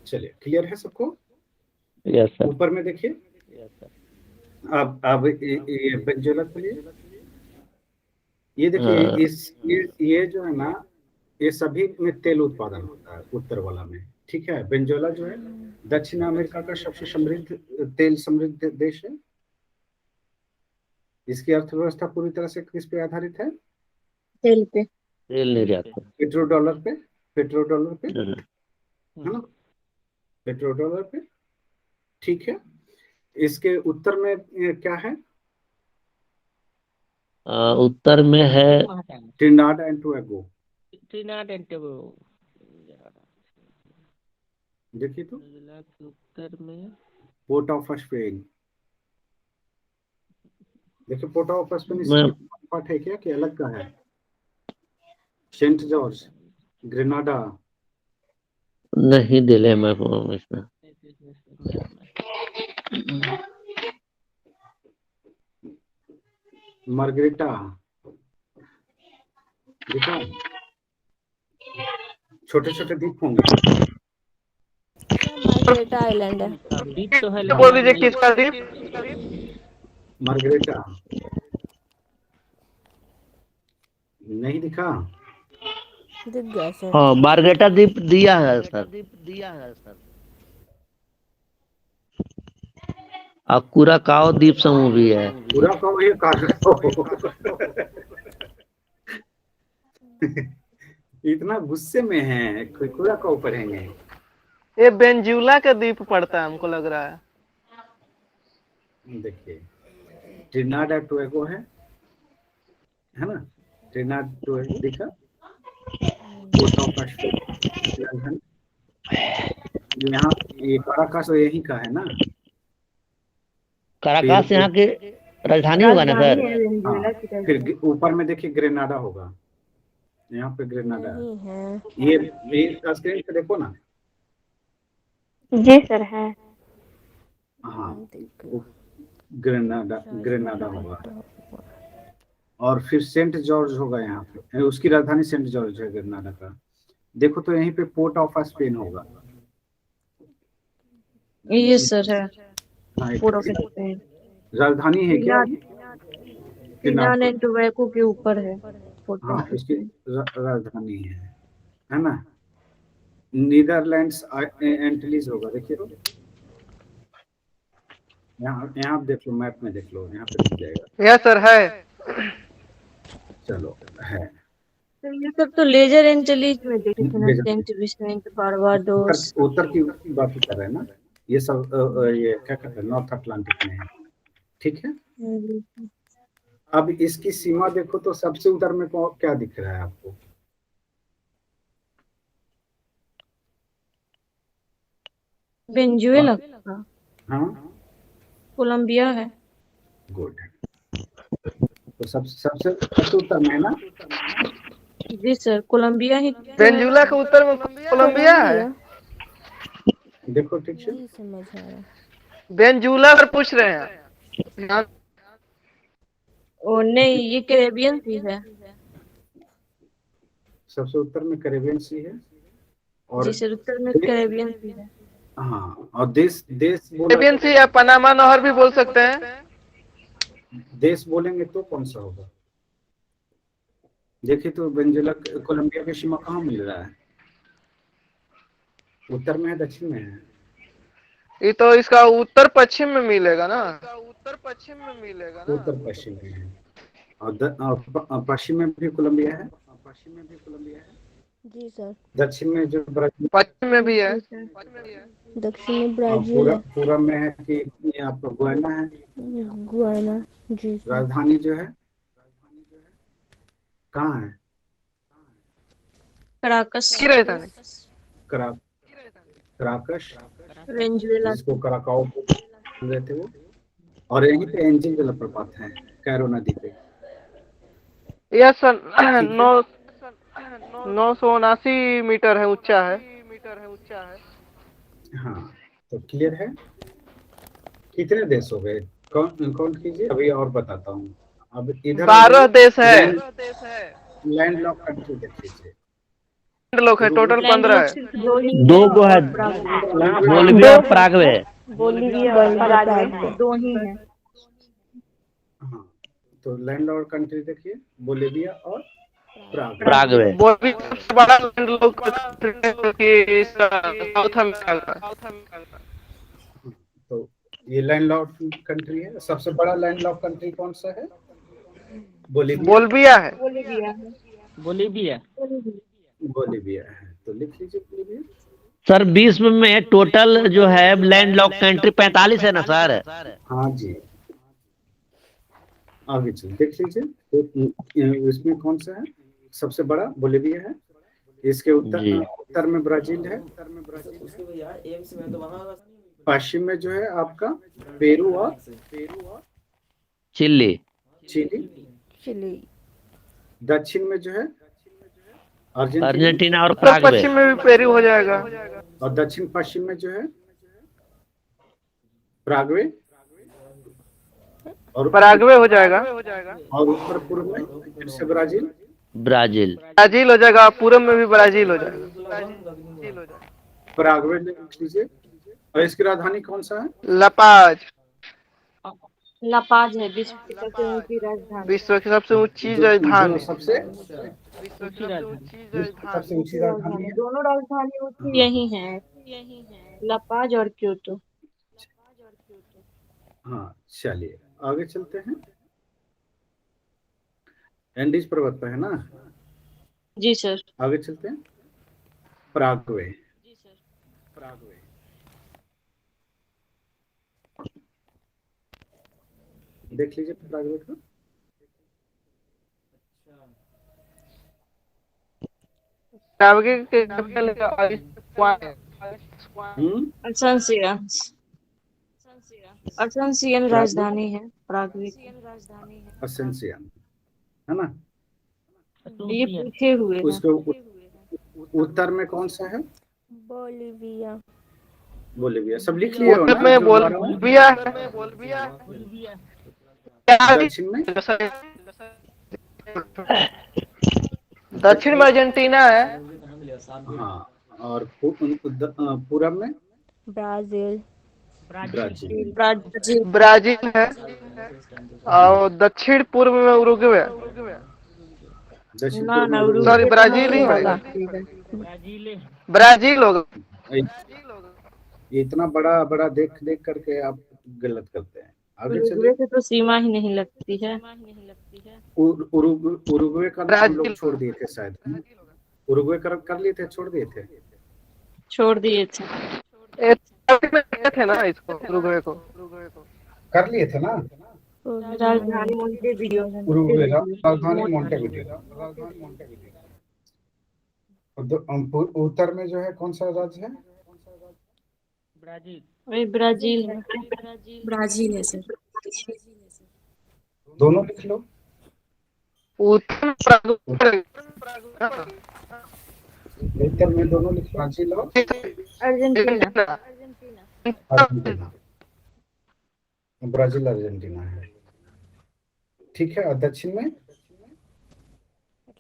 Speaker 1: चलिए क्लियर है सबको?
Speaker 5: Yes sir.
Speaker 1: ऊपर में देखिए। अब ये वेनेजुएला खोलिए। ये देखिए ये जो है ना, ये सभी में तेल उत्पादन होता है उत्तर वाला में। ठीक है, वेनेजुएला जो है दक्षिण अमेरिका का सबसे तेल समृद्ध देश है। इसकी अर्थव्यवस्था पूरी तरह से किस पे आधारित है?
Speaker 3: तेल पे।
Speaker 5: तेल नहीं जाता।
Speaker 1: पेट्रो डॉलर पे है ना, पेट्रो डॉलर पे। ठीक है, इसके उत्तर में क्या है?
Speaker 5: उत्तर में है
Speaker 1: ट्रिनिडाड एंड टोबैगो। देखिए तो
Speaker 6: उत्तर में
Speaker 1: पोर्ट ऑफ स्पेन। देखिए पोर्ट ऑफ स्पेन पार्ट है क्या कि अलग का है? Saint George, Grenada.
Speaker 5: नहीं दिले मैं इसमें।
Speaker 1: मार्गरेटा, देखा छोटे छोटे द्वीप होंगे।
Speaker 4: मार्गरेटा आइलैंड है।
Speaker 6: द्वीप तो है
Speaker 2: बोल दीजिए किसका द्वीप?
Speaker 1: मार्गरेटा नहीं दिखा?
Speaker 4: दिख गया सर।
Speaker 5: हाँ, मार्गेटा द्वीप दिया है सर। और कुराकाओ द्वीप समूह भी है।
Speaker 1: पूरा कहो ये इतना गुस्से में है, पूरा कहो पढ़ेंगे।
Speaker 2: ये बेंजुला का द्वीप पड़ता है हमको लग रहा है।
Speaker 1: देखिए ट्रिनिडाद एंड टोबैगो है ना, ट्रिनिडाद टोबैगो दिखा, पोर्ट ऑफ राजधानी यहाँ, ये काराकास तो यही का है ना।
Speaker 5: काराकास यहाँ की राजधानी होगा ना सर?
Speaker 3: राजधानी है वेनेजुएला की
Speaker 1: फिर
Speaker 3: राजधानी।
Speaker 1: ऊपर में देखिए ग्रेनाडा होगा, यहाँ पे ग्रेनाडा है।
Speaker 4: नहीं है।
Speaker 1: ये स्क्रीन पे देखो ना।
Speaker 8: जी सर है।
Speaker 1: हाँ, ग्रेनाडा होगा। और फिर सेंट जॉर्ज होगा यहाँ पे, उसकी राजधानी सेंट जॉर्ज है ग्रेनाडा का। देखो तो यहीं पे पोर्ट ऑफ स्पेन होगा।
Speaker 3: ये सर है
Speaker 1: हाँ,
Speaker 3: पोर्ट ऑफ स्पेन।
Speaker 1: राजधानी है क्या?
Speaker 3: ट्रिनिडाद एंड टोबैगो के ऊपर है पोर्ट
Speaker 1: हाँ,
Speaker 3: ऑफ
Speaker 1: उसकी
Speaker 3: स्पेन।
Speaker 1: राजधानी है ना। नीदरलैंड्स एंटिलीज होगा, देखिए तो यहाँ आप देख लो, मैप में देख लो, यहाँ पे दिख जाएगा।
Speaker 2: यस सर है।
Speaker 1: चलो है।
Speaker 3: तो ये सब तो लेजर एंटिलीज में देखे थे ना, सेंट विंसेंट, बारबाडोस।
Speaker 1: उत्तर की बात कर रहे हैं ना, ये सब ये क्या कहते हैं, नॉर्थ अटलांटिक में है। ठीक है, अब इसकी सीमा देखो तो सबसे उत्तर में क्या दिख रहा है आपको?
Speaker 3: वेनेजुएला का,
Speaker 1: हाँ,
Speaker 3: कोलंबिया है।
Speaker 1: गुड। तो सबसे उत्तर में है ना।
Speaker 3: जी सर, कोलंबिया ही।
Speaker 2: वेनेजुएला के उत्तर में कोलंबिया है।
Speaker 1: देखो ठीक से,
Speaker 4: नहीं समझ आ रहा।
Speaker 2: वेनेजुएला पर पूछ रहे हैं यहाँ।
Speaker 3: ओ नहीं, ये कैरेबियन सी है।
Speaker 1: सबसे उत्तर में कैरेबियन सी है। और
Speaker 3: जी सर, उत्तर में कैरेबियन सी है।
Speaker 1: हाँ, और देश
Speaker 2: कैरेबियन सी या पनामा नहर भी बोल सकते हैं।
Speaker 1: देश बोलेंगे तो कौन सा होगा? देखिए तो वेनेजुएला कोलंबिया की सीमा कहाँ मिल रहा है? उत्तर में है, दक्षिण में है?
Speaker 2: ये तो इसका उत्तर पश्चिम में मिलेगा ना। उत्तर पश्चिम
Speaker 1: में है। और पश्चिम में भी कोलंबिया है।
Speaker 4: जी सर।
Speaker 1: दक्षिण में जो ब्राजील,
Speaker 2: पश्चिम में भी है।
Speaker 4: दक्षिण में ब्राजील है।
Speaker 1: पूरब में है कि ये आपका गुयाना है।
Speaker 4: गुयाना। जी सर।
Speaker 1: राजधानी जो है कहाँ है?
Speaker 3: कराकस।
Speaker 2: की राजधानी
Speaker 1: कराकस,
Speaker 3: वेनेजुएला।
Speaker 1: जिसको कराकाओ बोल रहे थे वो। और यहीं पे एंजिल जलप्रपात है, कैरो नदी पे।
Speaker 2: यस सर, 979 मीटर है, ऊंचा है।
Speaker 1: हाँ, तो क्लियर है। कितने देश हो गए? काउंट कीजिए, अभी और बताता हूँ। अब इधर
Speaker 2: 12 देश है।
Speaker 1: लैंड लॉक कंट्री देख लीजिए।
Speaker 2: लोग है, टोटल 15 है।
Speaker 5: दो गो है, बोलिविया और पराग्वे।
Speaker 8: बोलिविया और पराग्वे
Speaker 3: दो ही है।
Speaker 1: हाँ, तो लैंड लॉक कंट्री देखिए, बोलिविया और
Speaker 5: पराग्वे।
Speaker 2: वो भी सबसे बड़ा लैंडलॉक कि साउथ अमेरिका का।
Speaker 1: तो ये लैंड लॉक कंट्री है। सबसे बड़ा लैंड लॉक कंट्री कौन सा है?
Speaker 2: बोलिविया है।
Speaker 1: बोलिविया है, तो लिख लीजिए बोलिविया।
Speaker 5: सर विश्व में टोटल जो है लैंड लॉक कंट्री 45 है ना सर?
Speaker 1: हाँ जी, आगे चल देख लीजिए। तो इसमें कौन सा है? सबसे बड़ा बोलिविया है। इसके उत्तर में ब्राजील है। पश्चिम में जो है आपका पेरू और
Speaker 5: चिली।
Speaker 1: दक्षिण में जो है
Speaker 5: अर्जेंटीना और
Speaker 2: तो
Speaker 5: पराग्वे।
Speaker 2: पश्चिम में भी पेरू हो जाएगा।
Speaker 1: और दक्षिण पश्चिम में जो है पराग्वे
Speaker 2: हो जाएगा।
Speaker 1: और उत्तर पूर्व में फिर से ब्राजील
Speaker 2: हो जाएगा। पूरब में भी ब्राजील हो जाएगा।
Speaker 1: पराग्वे लिख लीजिए। और इसकी राजधानी कौन सा है?
Speaker 2: लपाज।
Speaker 3: लापाज है विश्व की सबसे ऊंची राजधानी।
Speaker 2: विश्व की सबसे ऊंची
Speaker 1: जो
Speaker 2: राजधानी।
Speaker 1: सबसे
Speaker 6: ऊंची राजधानी।
Speaker 1: सबसे ऊंची राजधानी है।
Speaker 3: दोनों राजधानी ऊंची
Speaker 1: हाँ
Speaker 3: यही है, लापाज और क्योटो।
Speaker 1: हाँ, चलिए आगे चलते हैं। एंडीज पर्वत पे है ना।
Speaker 3: जी सर।
Speaker 1: आगे चलते हैं। पराग्वे। देख लीजिए पराग्वे को।
Speaker 2: पराग्वे के कैपिटल का आइसवान।
Speaker 3: अर्सनसियन राजधानी है पराग्वे की।
Speaker 1: असेंसियन है ना।
Speaker 3: ये पूछे हुए हैं।
Speaker 1: उसके उत्तर में कौन सा है?
Speaker 4: बोलिविया।
Speaker 1: बोलिविया। सब लिख लिए हो ना?
Speaker 2: उत्तर में बोलिविया।
Speaker 1: दक्षिण में
Speaker 2: दक्षिण में अर्जेंटीना है।
Speaker 1: हाँ, और पूरब में
Speaker 4: ब्राजील।
Speaker 2: ब्राजील है। और दक्षिण पूर्व में उरुग्वे।
Speaker 1: दक्षिण
Speaker 3: ना
Speaker 1: पूर्व
Speaker 3: ना
Speaker 1: में
Speaker 2: सॉरी, ब्राजील ही
Speaker 3: होगा।
Speaker 2: ब्राजील होगा।
Speaker 1: ये इतना बड़ा बड़ा देख देख करके आप गलत करते हैं। आगे चलिए।
Speaker 3: उरुग्वे से तो सीमा ही नहीं लगती है।
Speaker 1: उरुग्वे का नाम लोग छोड़ दिए थे शायद। उरुग्वे कर लिए थे, छोड़ दिए थे।
Speaker 3: छोड़ दिए थे।
Speaker 2: थे ना इसको, उरुग्वे को
Speaker 1: कर लिए थे ना।
Speaker 3: राजधानी मोंटेवीडियो।
Speaker 1: उरुग्वे राजधानी मोंटेवीडियो। उत्तर में जो है कौन सा राज्य है?
Speaker 6: ब्राजील।
Speaker 3: वही ब्राजील है।
Speaker 9: ब्राजील है सर।
Speaker 1: दोनों लिख लो।
Speaker 2: उत्तर
Speaker 1: में दोनों लिख लो, ब्राजील और
Speaker 3: अर्जेंटीना।
Speaker 1: अर्जेंटीना। ब्राजील अर्जेंटीना है, ठीक है। और दक्षिण में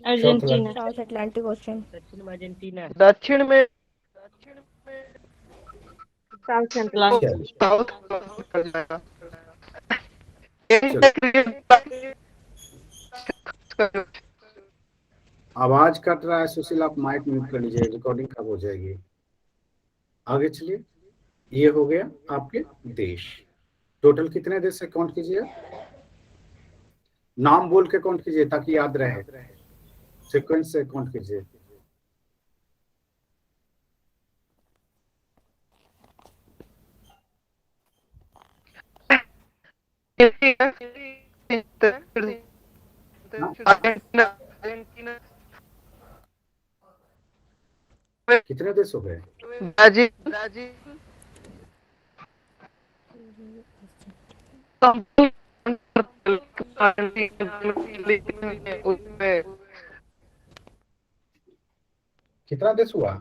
Speaker 3: अर्जेंटीना।
Speaker 4: South Atlantic ocean.
Speaker 6: दक्षिण में अर्जेंटीना।
Speaker 2: दक्षिण में
Speaker 3: साउथ अटलांटिक।
Speaker 1: आवाज कट रहा है सुशील, आप माइक म्यूट कर लीजिए, रिकॉर्डिंग खराब हो जाएगी। आगे चलिए। ये हो गया आपके देश। टोटल कितने देश से काउंट कीजिए, नाम बोल के काउंट कीजिए ताकि याद रहे। सीक्वेंस से काउंट कीजिए। कितने देश हो गए?
Speaker 2: ब्राजील
Speaker 1: कितना देश हुआ?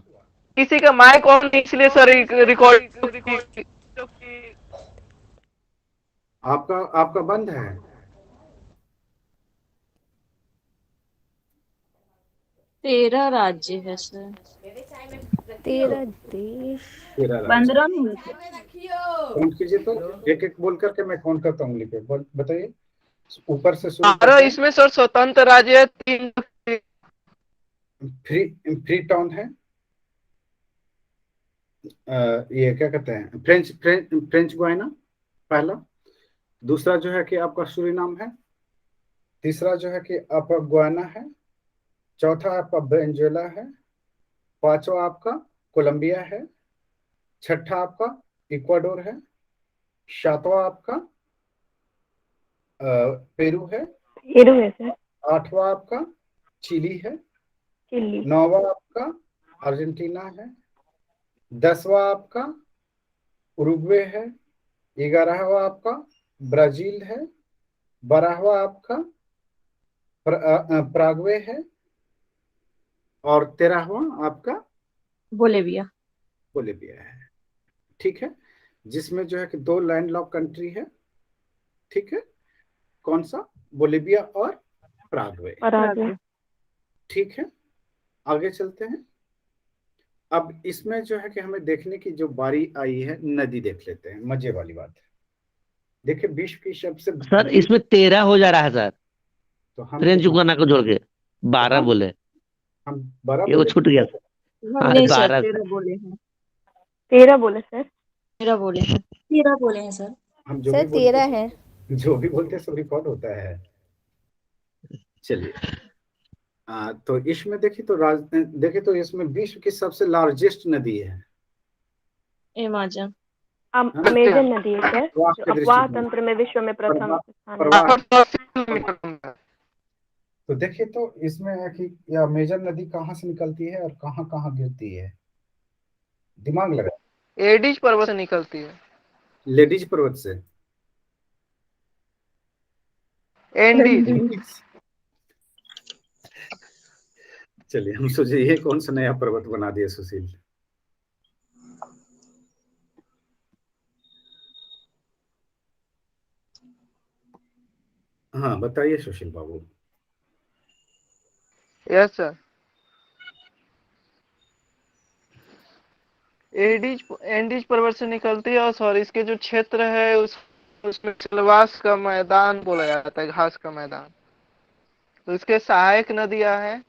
Speaker 2: किसी का माइक ऑन नहीं, इसलिए सर रिकॉर्ड
Speaker 1: आपका बंद है।
Speaker 3: तेरह राज्य है सर।
Speaker 4: 13 देश।
Speaker 1: 13
Speaker 3: 15
Speaker 1: राज्य।
Speaker 3: में
Speaker 1: काउंट कीजिए तो एक एक बोल करके मैं काउंट करता हूँ। उंगली पे बताइए, ऊपर से शुरू करते हैं।
Speaker 2: इसमें सर स्वतंत्र राज्य है 3।
Speaker 1: फ्री टाउन है। ये क्या कहते हैं, फ्रेंच गुयाना पहला। दूसरा जो है कि आपका सूरीनाम है। तीसरा जो है कि आपका गुयाना है। चौथा आपका वेनेजुएला है। पांचवा आपका कोलंबिया है। छठा आपका इक्वाडोर है। सातवां आपका पेरू है।
Speaker 8: पेरू है सर।
Speaker 1: आठवां आपका चिली है।
Speaker 8: चिली।
Speaker 1: नौवां आपका अर्जेंटीना है। 10वां आपका उरुग्वे है। 11वां आपका ब्राजील है। 12वां आपका पराग्वे है। और 13वां आपका
Speaker 3: बोलिविया
Speaker 1: है, ठीक है। जिसमें जो है कि 2 लैंडलॉक कंट्री है, ठीक है। कौन सा? बोलिविया और पराग्वे, ठीक है। आगे चलते हैं। अब इसमें जो है कि हमें देखने की जो बारी आई है, नदी देख लेते हैं, मजे वाली बात है। देखिए विश्व की सबसे
Speaker 5: सर
Speaker 1: बड़ी,
Speaker 5: इसमें 13 हो जा रहा है सर,
Speaker 1: तो हम
Speaker 5: फ्रेंच
Speaker 1: कितना,
Speaker 5: गुयाना को जोड़ के 12
Speaker 1: हम
Speaker 5: बोले,
Speaker 1: हम 12
Speaker 5: ये वो
Speaker 1: बोले।
Speaker 5: छूट गया सर। हाँ
Speaker 3: नहीं सर,
Speaker 5: 12
Speaker 3: 13 बोले हैं।
Speaker 8: 13 बोले सर।
Speaker 3: 13 बोले हैं।
Speaker 9: 13 बोले हैं सर।
Speaker 1: हम जो
Speaker 4: सर
Speaker 1: भी बोलते
Speaker 4: 13 है।
Speaker 1: हैं, जो भी बोलते हैं सब रिकॉर्ड होता है। चलिए, तो इसमें देखिए तो देखिए तो इसमें विश्व की सबसे लार्जेस्ट नदी है
Speaker 3: एमाजन।
Speaker 1: है ना,
Speaker 8: अमेजन नदी है सर,
Speaker 1: प्रवाह
Speaker 8: जो
Speaker 1: के
Speaker 8: अपवाह
Speaker 1: दृष्टिकोण से।
Speaker 8: तंत्र में विश्व में प्रथम
Speaker 1: प्रवाह
Speaker 8: स्थान है।
Speaker 1: प्रवाह
Speaker 2: 880 किलोमीटर लंबा है।
Speaker 1: तो देखिए तो इसमें है कि यह अमेजन नदी कहाँ से निकलती है और कहाँ कहाँ गिरती है, दिमाग लगा।
Speaker 2: एडिज पर्वत से निकलती है।
Speaker 1: लेडीज पर्वत से।
Speaker 2: एंडीज।
Speaker 1: चलिए, हम सोचे ये कौन सा नया पर्वत बना दिया सुशील। हाँ बताइए Sushil babu.
Speaker 2: Yes sir. Andes पर्वत से निकलती है, और सॉरी इसके जो क्षेत्र है उसमें सिलवास का मैदान बोला जाता है, घास का मैदान। तो इसके सहायक नदियां हैं।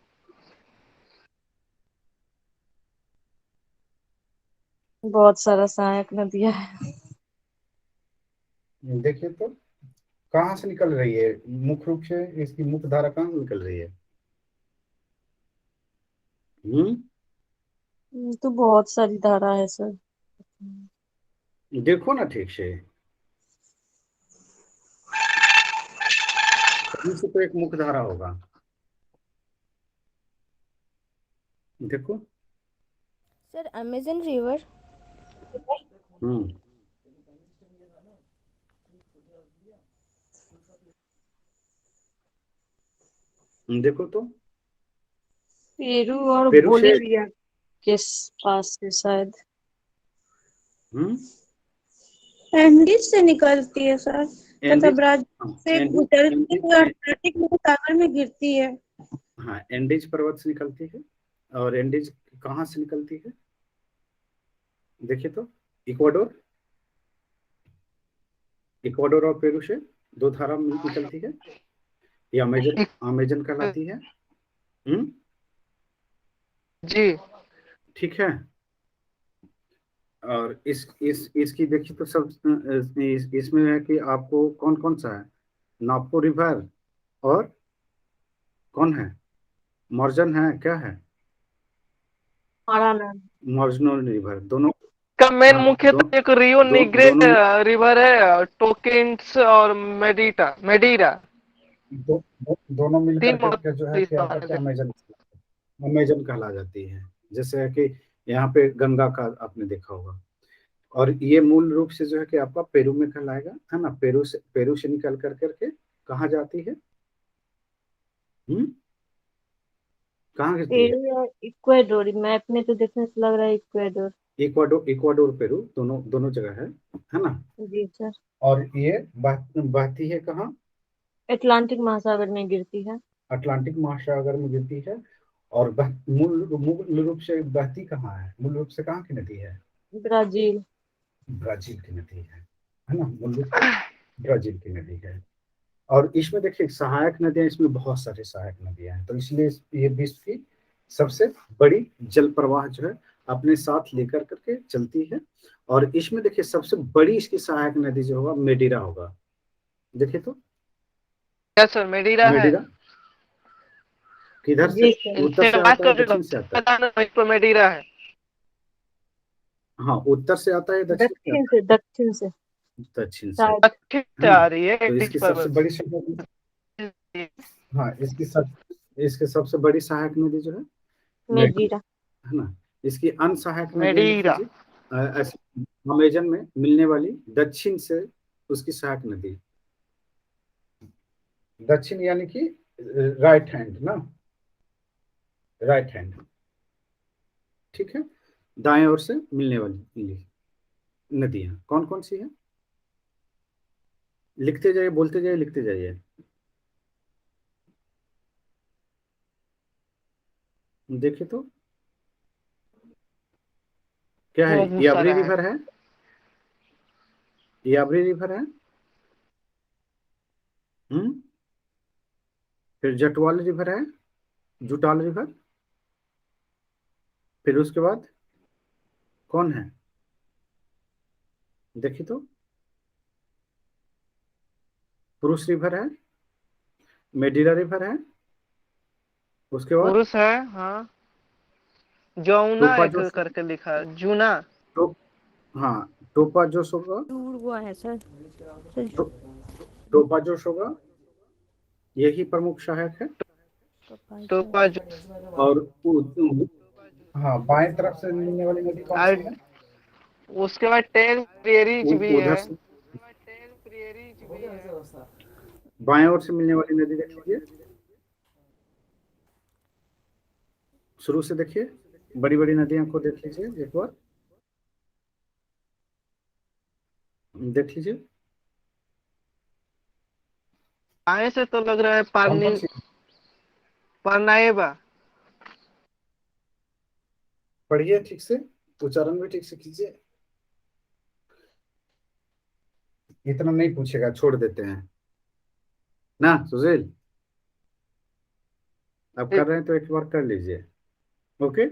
Speaker 3: बहुत सारा सहायक नदियां है।
Speaker 1: देखिए तो कहाँ से निकल रही है, मुख्य रूप से इसकी मुख्य धारा कहाँ से निकल रही है।
Speaker 3: तो बहुत सारी धारा है सर।
Speaker 1: देखो ना ठीक से, कहीं से तो एक मुख्य धारा होगा, देखो।
Speaker 4: Sir Amazon river.
Speaker 1: हम्म देखो तो
Speaker 3: पेरू और
Speaker 1: पेरू से।
Speaker 3: बोलिविया के पास से शायद।
Speaker 1: हम्म
Speaker 9: एंडीज से निकलती है सर, तथा
Speaker 1: एंडीज।
Speaker 9: ब्राजील
Speaker 1: हाँ
Speaker 9: से गुजरती हुई अटलांटिक महासागर में गिरती है।
Speaker 1: हाँ एंडीज पर्वत से निकलती है। और एंडीज कहाँ से निकलती है, देखिए तो इक्वाडोर, इक्वाडोर और पेरू से दो धारा निकलती है। ये अमेजन, अमेजन कहलाती है।
Speaker 2: जी।
Speaker 1: ठीक है। और इसकी देखिए तो सब इसमें है कि आपको कौन कौन सा है, नापो रिवर और कौन है, मॉर्जन है, क्या है,
Speaker 3: माराना।
Speaker 1: मॉर्जनो रिवर, दोनों।
Speaker 2: का मेन
Speaker 1: हाँ
Speaker 2: मुख्य तो एक रियो निग्रे
Speaker 1: दोनों
Speaker 2: रिवर है, टोकिन्स और मेडीरा।
Speaker 1: दोनों मिलकर
Speaker 2: 3
Speaker 1: के जो है क्या करते हैं, अमेजन, अमेजन कहला जाती है। जैसे है कि यहाँ पे गंगा का आपने देखा होगा। और ये मूल रूप से जो है कि आपका पेरू में कहलाएगा, है ना, पेरू से निकल कर करके कहाँ जाती है, कहाँ गिरती है।
Speaker 3: पेरू और इक्वाडोर, मैप में तो देखने से लग रहा है इक्वाडोर।
Speaker 1: इक्वाडोर पेरू दोनों दोनों जगह है ना।
Speaker 3: जी सर।
Speaker 1: और ये बहती है कहाँ,
Speaker 3: अटलांटिक महासागर में गिरती है।
Speaker 1: अटलांटिक महासागर में गिरती है। और मूल रूप से बहती कहाँ है, मूल रूप से कहाँ की नदी है,
Speaker 3: ब्राजील।
Speaker 1: ब्राजील की नदी है ना, मूल रूप से ब्राजील की नदी है। और इसमें देखिए सहायक नदियां, इसमें बहुत सारी सहायक नदियां हैं, तो इसलिए ये विश्व की सबसे बड़ी जल प्रवाह जो है अपने साथ लेकर करके चलती है। और इसमें देखिए सबसे बड़ी इसकी सहायक नदी जो होगा मेडीरा होगा, देखिए तो।
Speaker 2: क्या सर, मेडीरा है?
Speaker 1: मेडीरा किधर से,
Speaker 3: जी सर।
Speaker 1: उत्तर से आता है दक्षिण से आता है।
Speaker 2: मेडीरा है।
Speaker 1: हाँ उत्तर से आता है दक्षिण से
Speaker 3: दक्षिण
Speaker 1: आता
Speaker 3: से, दक्षिण से
Speaker 1: है, दक्षिण से,
Speaker 3: शायद।
Speaker 2: दक्षिण
Speaker 1: है
Speaker 2: से
Speaker 1: ना।
Speaker 2: आ रही है
Speaker 1: तो
Speaker 2: एडिज
Speaker 1: इसकी सबसे
Speaker 2: पर्वत
Speaker 1: बड़ी
Speaker 2: से।
Speaker 1: हाँ इसकी सबसे बड़ी सहायक नदी जो है
Speaker 3: मेडीरा।
Speaker 1: है ना। इसकी अन्य सहायक नदियां लिख
Speaker 2: मेडीरा।
Speaker 1: लीजिए। अमेजन में मिलने वाली दक्षिण से उसकी सहायक नदी, दक्षिण यानी कि राइट हैंड ना, राइट हैंड, ठीक है। दाएं ओर से मिलने वाली नदियां कौन कौन सी है, लिखते जाइए, बोलते जाइए, लिखते जाइए। देखिए तो क्या है,
Speaker 2: बहुत
Speaker 1: याबरी
Speaker 2: सारा है।
Speaker 1: रिवर है, याबरी रिवर है, फिर जटवाल रिवर है, जुटाल रिवर। फिर उसके बाद कौन है, देखिए तो, पुरुष रिवर है, मेडिरा रिवर है। उसके बाद
Speaker 2: पुरुष है, हाँ। जमुना
Speaker 1: टोपा
Speaker 2: एक
Speaker 1: जो,
Speaker 2: करके लिखा है, जूना।
Speaker 1: तो हाँ, टोपा जोश होगा,
Speaker 4: दूर हुआ है सर।
Speaker 1: टो, टोपा जोश होगा, यही प्रमुख सहायक है।
Speaker 2: टोपा जो
Speaker 1: और हाँ, बाएं तरफ से मिलने वाली नदी कौन सी है?
Speaker 2: उसके बाद टेल प्रेरीज भी
Speaker 1: उधर
Speaker 2: है।
Speaker 1: से बाएं ओर से मिलने वाली नदी देख लीजिए, शुरू से देखिए, बड़ी बड़ी नदियों को देख लीजिए एक बार, देख लीजिए।
Speaker 2: बाएं से तो लग रहा है
Speaker 1: कौन कौन सी?
Speaker 2: पारनाएबा।
Speaker 1: पढ़िए ठीक से, उच्चारण भी ठीक से कीजिए। इतना नहीं पूछेगा, छोड़ देते हैं ना सुशील। अब कर रहे हैं तो एक बार कर लीजिए, ओके।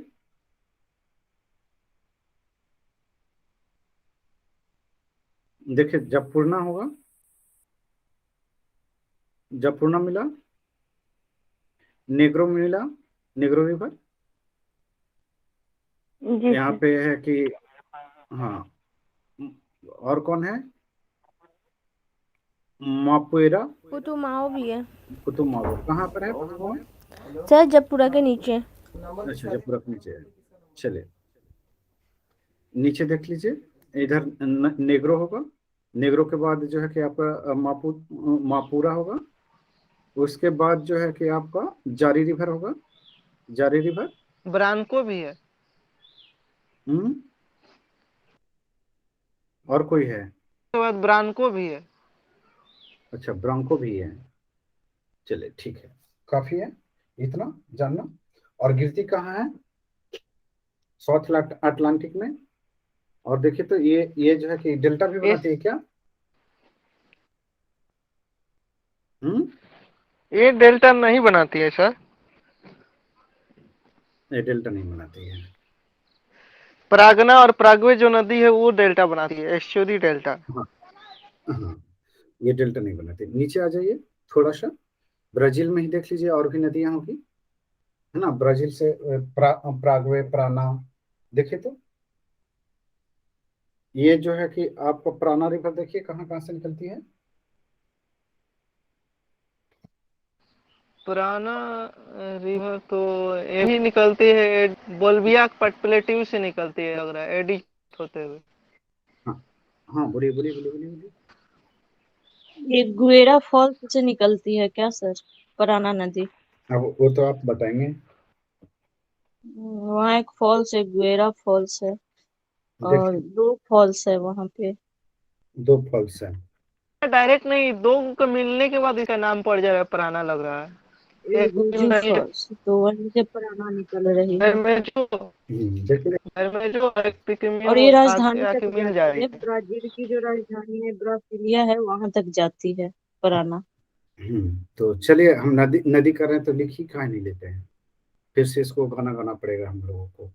Speaker 1: देखिए, जब पूर्णा होगा, जब पूर्णा मिला, नेग्रो मिला, नेग्रो रिवर।
Speaker 8: जी
Speaker 1: यहाँ
Speaker 8: सर।
Speaker 1: पे है कि हाँ, और कौन है, मापुएरा,
Speaker 4: पुतुमाओ भी है
Speaker 1: पुतुमाओ कहाँ पर है, पुतुमाओ?
Speaker 4: सर, जबपुरा के नीचे।
Speaker 1: अच्छा, जब पूरा नीचे है, चलिए नीचे देख लीजिए। इधर नेग्रो होगा, नेग्रो के बाद जो है कि आपका मापुरा होगा। उसके बाद जो है कि आपका जारी रिवर होगा, जारी रिवर।
Speaker 2: ब्रांको भी है।
Speaker 1: और कोई है?
Speaker 2: उसके बाद ब्रांको भी है।
Speaker 1: अच्छा, ब्रांको भी है, चलिए ठीक है, काफी है इतना जानना। और गिरती कहाँ है, साउथ अटलांटिक में। और देखिए तो ये जो है कि डेल्टा भी बनाती है क्या?
Speaker 2: ये डेल्टा नहीं बनाती है सर।
Speaker 1: ये डेल्टा नहीं बनाती है।
Speaker 2: प्रागना और प्रागवे जो नदी है वो डेल्टा बनाती है, एस्चुरी डेल्टा।
Speaker 1: हाँ हाँ, ये डेल्टा नहीं बनाती। नीचे आ जाइए थोड़ा सा, ब्राजील में ही देख लीजिए, और भी नदियां होगी, है ना। ब्राजील से प्रागवे, प्राना, देखिए तो ये जो है कि आपको प्राना रिवर देखिए कहाँ कहाँ से निकलती है।
Speaker 2: पुराना रिवर तो यही निकलती है, बोल्विया प्लेट्यू से निकलती है लग रहा है, एडी होते हुए।
Speaker 1: हाँ हाँ, बोलिए बोलिए बोलिए बोलिए बोलिए।
Speaker 3: ये गुएरा फॉल्स से निकलती है क्या सर, पराना नदी?
Speaker 1: अब वो तो आप बताएंगे।
Speaker 3: वहाँ एक फॉल्स है, गुएरा फॉल्स है, और
Speaker 1: देखिए,
Speaker 3: 2 फॉल्स है वहाँ पे।
Speaker 1: 2 फॉल्स है।
Speaker 2: डायरेक्ट नहीं, दो को मिलने के बाद इसका नाम पड़ जा रहा है, पुराना लग रहा है।
Speaker 3: एक गुजू
Speaker 2: नहीं,
Speaker 3: फॉल्स, तो वहीं से पराना निकल रही है।
Speaker 1: देखिए,
Speaker 2: एक पिकमियो
Speaker 3: और ये
Speaker 2: आके
Speaker 3: राजधानी
Speaker 2: आके
Speaker 3: तक
Speaker 2: मिल जा
Speaker 3: जाती
Speaker 2: रही
Speaker 3: है,
Speaker 2: है।
Speaker 3: ब्राजील की जो राजधानी है ब्रासिलिया है, वहां तक जाती है पराना।
Speaker 1: तो चलिए, हम नदी नदी कर रहे हैं तो लिख ही कहाँ नहीं लेते हैं, फिर से इसको गाना गाना पड़ेगा हम लोगों को,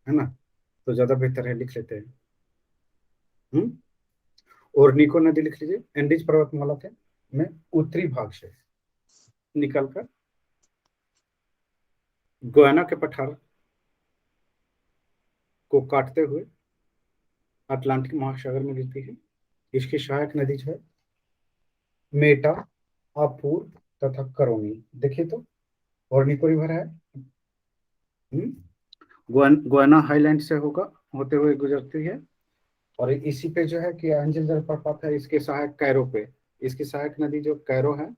Speaker 1: है ना। तो ज्यादा बेहतर है लिख लेते हैं। और निको नदी लिख लीजिए, एंडीज पर्वतमाला के में उत्तरी भाग से निकलकर गोयाना के पठार को काटते हुए अटलांटिक महासागर में गिरती है। इसकी सहायक नदी जो है मेटा, अपूर तथा करोनी, देखिए तो। और निको रिवर है, गोयाना हाईलैंड से होगा, होते हुए गुजरती है। और इसी पे जो है कि एंजल जलप्रपात है, इसके सहायक कैरो पे, इसकी सहायक नदी जो कैरो है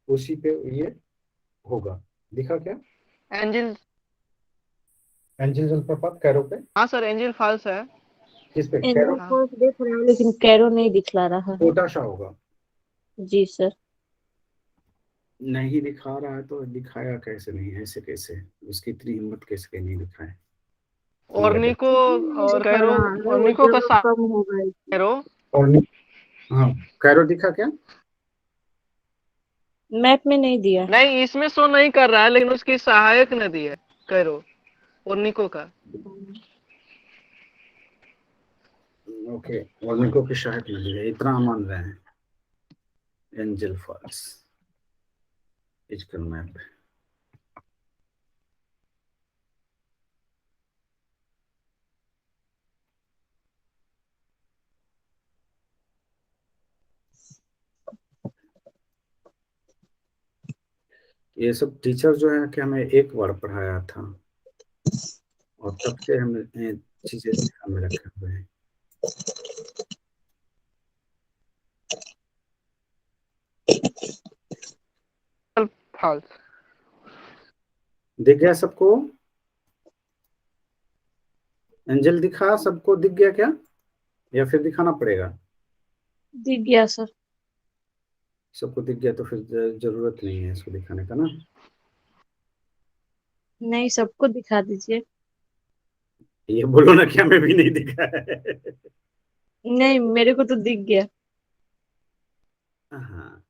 Speaker 1: उसी पे ये होगा। दिखा क्या,
Speaker 2: एंजिल,
Speaker 1: एंजल जलप्रपात कैरो पे?
Speaker 2: हाँ सर, एंजिल फॉल्स है।
Speaker 1: किस पे,
Speaker 3: एंजल
Speaker 1: कैरो?
Speaker 2: हाँ।
Speaker 3: फॉल्स देख रहे हैं, लेकिन कैरो नहीं दिखला रहा है।
Speaker 1: छोटा सा होगा।
Speaker 3: जी सर।
Speaker 1: नहीं दिखा रहा है तो दिखाया कैसे नहीं, ऐसे कैसे, उसकी इतनी हिम्मत कैसे नहीं दिखाए।
Speaker 2: ओर्निको और कैरो,
Speaker 3: वो
Speaker 2: ओर्निको का
Speaker 3: जगह कम हो गई।
Speaker 2: कैरो।
Speaker 1: और हाँ, कैरो दिखा क्या?
Speaker 3: मैप में नहीं दिया।
Speaker 2: नहीं, इसमें शो नहीं कर रहा है, लेकिन उसकी सहायक नदी है कैरो ओर्निको का।
Speaker 1: ओके, ओर्निको की सहायक नदी है, इतना हम मान रहे हैं। Angel Falls digital map. ये सब टीचर जो है कि हमें एक बार पढ़ाया था, और तब से हमें ये चीजें ध्यान में रखे हुए हैं।
Speaker 2: फॉल्स
Speaker 1: दिख गया सबको? एंजल दिखा सबको? दिख गया क्या, या फिर दिखाना पड़ेगा?
Speaker 3: दिख गया सर।
Speaker 1: सबको दिख गया तो फिर जरूरत नहीं है इसको दिखाने का ना।
Speaker 3: नहीं, सबको दिखा दीजिए।
Speaker 1: ये बोलो ना कि हमें भी नहीं दिखा है।
Speaker 3: नहीं, मेरे को तो दिख गया।
Speaker 1: हाँ,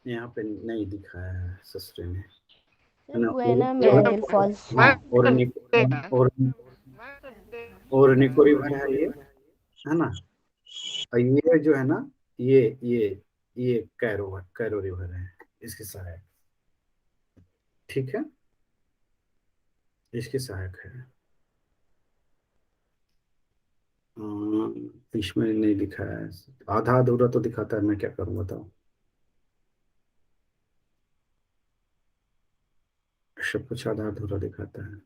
Speaker 1: यहाँ पे नहीं दिखा है ससुरे में, है ना।
Speaker 4: वो है ना मैंगल फॉल्स।
Speaker 1: हाँ, और निको रिवर है ये, है ना। और ये जो है ना, ये कैरो रिवर है, इसकी सहायक। ठीक है, इसकी सहायक है। इसमें नहीं दिखा है, आधा अधूरा तो दिखाता है, मैं क्या करूं बताओ। सब कुछ आधा अधूरा दिखाता है।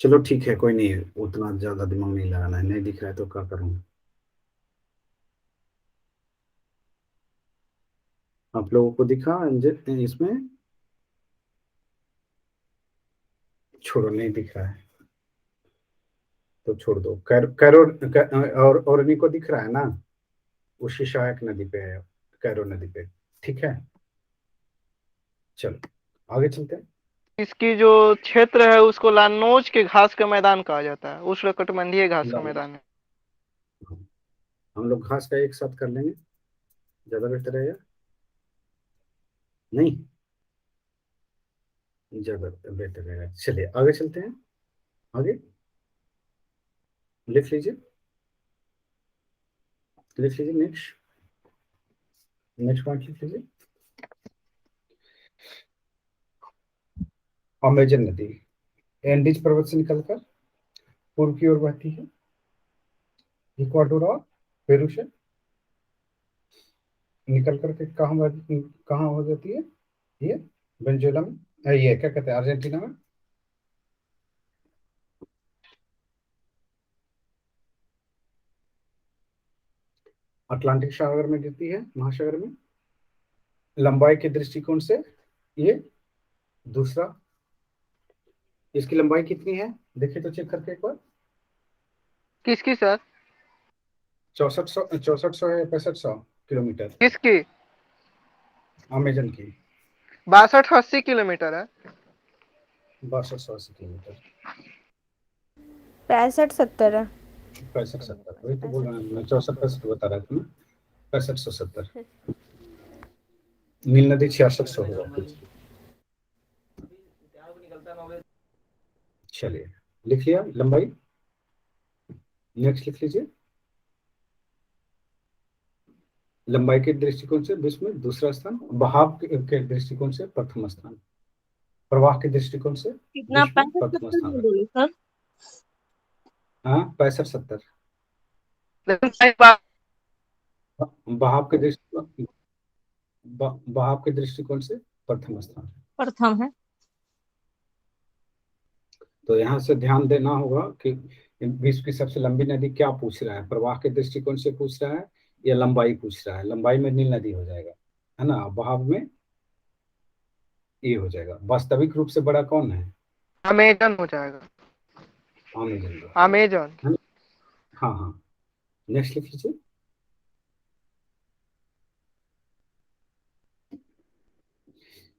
Speaker 1: चलो ठीक है, कोई नहीं, उतना ज्यादा दिमाग नहीं लगाना है, नहीं दिख रहा है तो क्या करूं। आप लोगों को दिखा इसमें? छोड़ो, नहीं दिख रहा है तो छोड़ दो। और को दिख रहा है ना, उसी सहायक नदी पे है, कैरो नदी पे। ठीक है, चलो आगे चलते हैं।
Speaker 2: इसकी जो क्षेत्र है उसको लानोज के घास का मैदान कहा जाता है, उष्णकटिबंधीय घास का मैदान है।
Speaker 1: हम लोग घास का एक साथ कर लेंगे, ज्यादा बेहतर रहेगा। नहीं, ज्यादा बेहतर रहेगा। चलिए आगे चलते हैं। आगे लिख लीजिए, लिख लीजिए। नेक्स्ट नेक्स्ट पॉइंट लिख लीजिए। अमेजन नदी एंडीज पर्वत से निकलकर पूर्व की ओर बहती है, इक्वाडोर और पेरू से निकल करके कहाँ हो जाती है ये? वेनेजुएला में, ये क्या कहते हैं, अर्जेंटीना में। अटलांटिक सागर में गिरती है, महासागर में। लंबाई के दृष्टिकोण से ये दूसरा, इसकी लंबाई कितनी है देखिए तो चेक करके एक बार।
Speaker 2: किसकी सर?
Speaker 1: 6400 है, 6500 किलोमीटर।
Speaker 2: किसकी?
Speaker 1: अमेजन की
Speaker 2: 62-80 किलोमीटर है।
Speaker 1: 6280 किलोमीटर।
Speaker 4: 65-70 है।
Speaker 1: 65-70, वही तो बोल रहा हूँ मैं, 64-65 बता रहा था ना। 6570। नील नदी 6600 होगा। चलिए लिख लिया लंबाई। नेक्स्ट लिख लीजिए। लंबाई के दृष्टिकोण से विश्व में दूसरा स्थान, बहाव के दृष्टिकोण से प्रथम स्थान, प्रवाह के दृष्टिकोण से
Speaker 3: कितना?
Speaker 1: विश्व में
Speaker 3: 65
Speaker 1: प्रथम स्थान है।
Speaker 3: बोले सर?
Speaker 1: हाँ, 65-70।
Speaker 2: लेकिन
Speaker 1: बहाव के दृष्टिकोण, बहाव के दृष्टिकोण से प्रथम स्थान है।
Speaker 3: प्रथम है।
Speaker 1: तो यहाँ से ध्यान देना होगा कि विश्व की सबसे लंबी नदी क्या पूछ रहा है, प्रवाह के दृष्टिकोण से पूछ रहा है या लंबाई पूछ रहा है। लंबाई में नील नदी हो जाएगा, है ना। बहाव में ये हो जाएगा। वास्तविक रूप से बड़ा कौन है?
Speaker 2: अमेजन हो जाएगा,
Speaker 1: अमेजन।
Speaker 2: अमेजन।
Speaker 1: हाँ हाँ, नेक्स्ट लिख लीजिए।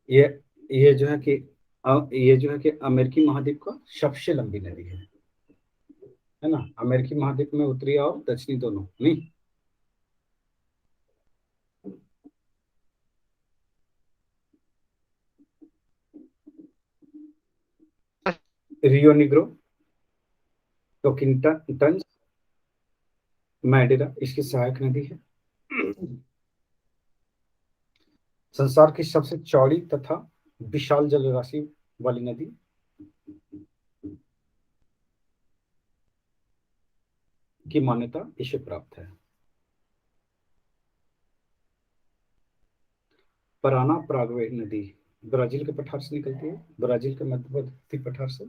Speaker 1: ये ये जो है कि ये जो है कि अमेरिकी महाद्वीप का सबसे लंबी नदी है ना। अमेरिकी महाद्वीप में उत्तरी और दक्षिणी दोनों नहीं। रियो निग्रो, टोकिंटन, मैडेरा इसकी सहायक नदी है। संसार की सबसे चौड़ी तथा विशाल जलराशि वाली नदी की मान्यता इसे प्राप्त है। पराना प्रागवे नदी ब्राजील के पठार से निकलती है, ब्राजील के मध्यवर्ती पठार से।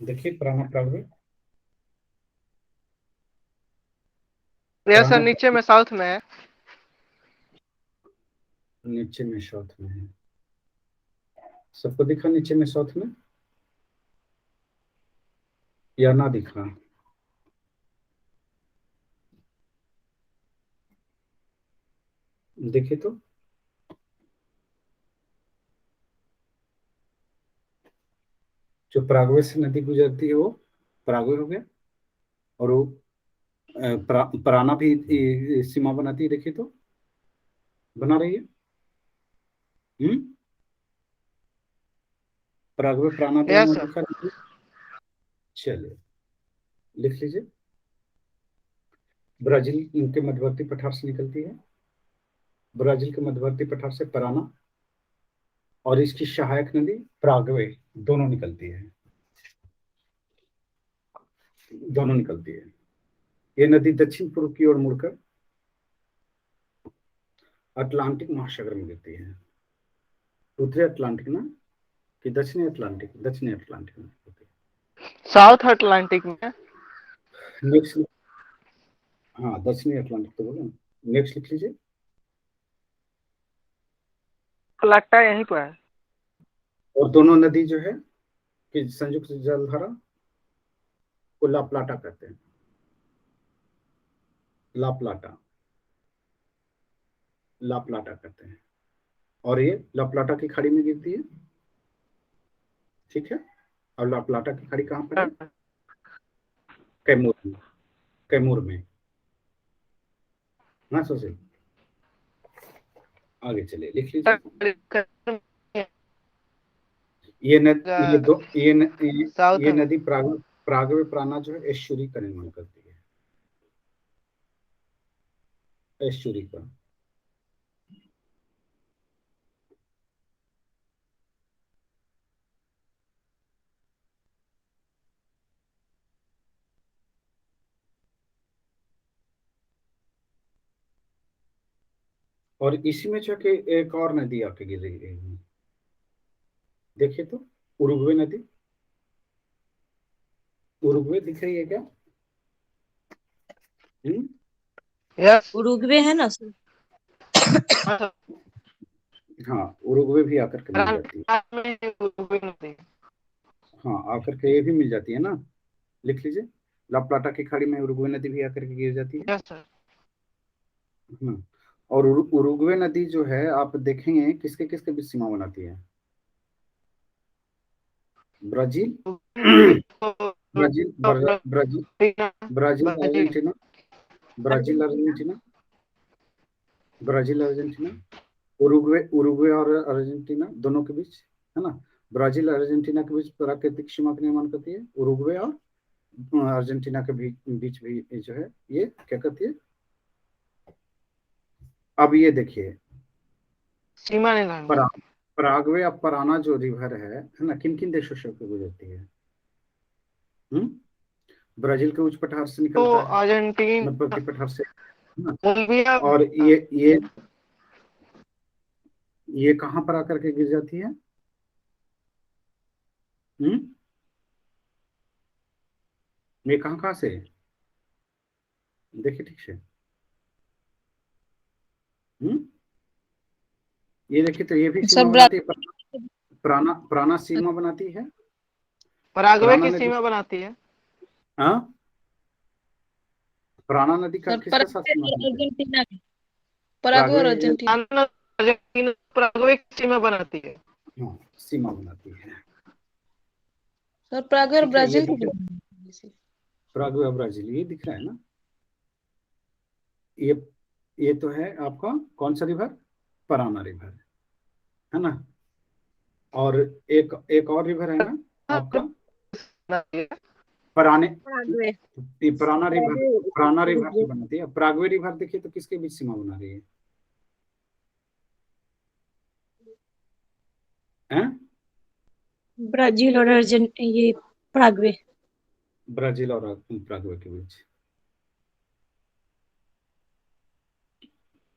Speaker 1: देखिए पराना प्रागवे,
Speaker 2: यस सर, नीचे में साउथ में है।
Speaker 1: नीचे में साउथ में है, सबको दिखा नीचे में साउथ में या ना दिखा? देखिए तो जो प्रागवे से नदी गुजरती है वो प्रागवे हो गया, और वो पराना भी सीमा बनाती है। देखिए तो बना रही है। प्रागवे प्राना
Speaker 2: यस
Speaker 1: दोनों
Speaker 2: सर।
Speaker 1: दिखा रही है। चलिए लिख लीजिए। ब्राजील के मध्यवर्ती पठार से निकलती है, ब्राजील के मध्यवर्ती पठार से पराना और इसकी सहायक नदी प्रागवे दोनों निकलती है, दोनों निकलती है। ये नदी दक्षिण पूर्व की ओर मुड़कर अटलांटिक महासागर में गिरती है। उत्तरी अटलांटिक ना कि दक्षिणी अटलांटिक? दक्षिणी अटलांटिक में होती है।
Speaker 2: साउथ अटलांटिक में।
Speaker 1: नेक्स्ट, हाँ दक्षिणी अटलांटिक तो बोला। नेक्स्ट लिख लीजिए।
Speaker 2: लगता है यहीं पर है।
Speaker 1: और दोनों नदी जो है कि संयुक्त जलधारा को ला प्लाटा कहते हैं। ला प्लाटा, ला प्लाटा कहते हैं। और ये ला प्लाटा की खाड़ी में गिरती है, ठीक है। और ला प्लाटा की खाड़ी कहाँ पर है? कैमूर में, कैमूर में। हाँ सोचे, आगे चलिए लिख लीजिए। ये नदी प्रागवे प्राना जो है एश्चुरी का निर्माण करती है, एश्चुरी का। और इसी में जो कि एक और नदी आके गिर रही है, देखिए तो उरुग्वे नदी। उरुग्वे दिख रही है क्या?
Speaker 2: यस।
Speaker 3: उरुग्वे है ना सर?
Speaker 1: हाँ उरुग्वे भी आकर के मिल जाती है। हाँ आकर के ये भी मिल जाती है ना। लिख लीजिए, ला प्लाटा की खाड़ी में उरुग्वे नदी भी आकर के गिर जाती है।
Speaker 2: Yes sir.
Speaker 1: और उरुग्वे नदी जो है आप देखेंगे किसके किसके बीच सीमा बनाती है? Brazil, Brazil, Brazil, Brazil, Argentina, Brazil, Argentina, Brazil, Argentina, Uruguay, Uruguay और अर्जेंटीना दोनों के बीच है ना। ब्राजील अर्जेंटीना के बीच प्राकृतिक सीमा का निर्माण करती है। उरुग्वे और अर्जेंटीना के बीच भी जो है ये क्या करती है? अब ये देखिए
Speaker 2: सीमा नहीं
Speaker 1: पराग्वे और पराना जो रिवर है ना, किन किन देशों से होकर गुजरती है? ब्राजील के उच्च पठार से निकलता
Speaker 2: तो
Speaker 1: है,
Speaker 2: अर्जेंटीना,
Speaker 1: मध्यवर्ती पठार से।
Speaker 2: बोलिविया।
Speaker 1: और ये कहाँ पर आकर के गिर जाती है? ये कहाँ कहाँ से? देखिए ठीक से। ये देखिए तो ये भी सीमा बनाती है प्राणा प्राणा सीमा बनाती है,
Speaker 2: पराग्वे
Speaker 1: प्राणा
Speaker 2: की
Speaker 1: नदी।
Speaker 2: सीमा बनाती है।
Speaker 1: हाँ, प्राणा नदी का
Speaker 7: सर
Speaker 1: किसके साथ
Speaker 7: पराग्वे
Speaker 1: सीमा
Speaker 7: और
Speaker 1: बनाती है?
Speaker 7: अर्जेंटीना की। पराग्वे और
Speaker 1: प्रागवे,
Speaker 7: अर्जेंटीना।
Speaker 2: अर्जेंटीना पराग्वे की सीमा बनाती है।
Speaker 1: हाँ सीमा बनाती है।
Speaker 7: सर पराग्वे और
Speaker 1: ठीक है, ये
Speaker 7: ब्राजील की
Speaker 1: दिख रहा है,
Speaker 7: भी।
Speaker 1: प्रागवे और ब्राजील, ये दिख रहा है ना। ये ये तो है आपका कौन सा रिवर? पराना रिवर, है ना। और एक एक और रिवर है ना आपका, पराने,
Speaker 3: पराग्वे।
Speaker 1: ये पुराना रिवर, पुराना रिवर से
Speaker 3: उरुग्वे।
Speaker 1: बनाती है। प्रागवे रिवर देखिए तो किसके बीच सीमा बना रही है? हैं?
Speaker 3: ब्राजील और ये पराग्वे।
Speaker 1: ब्राजील और प्रागवे के बीच।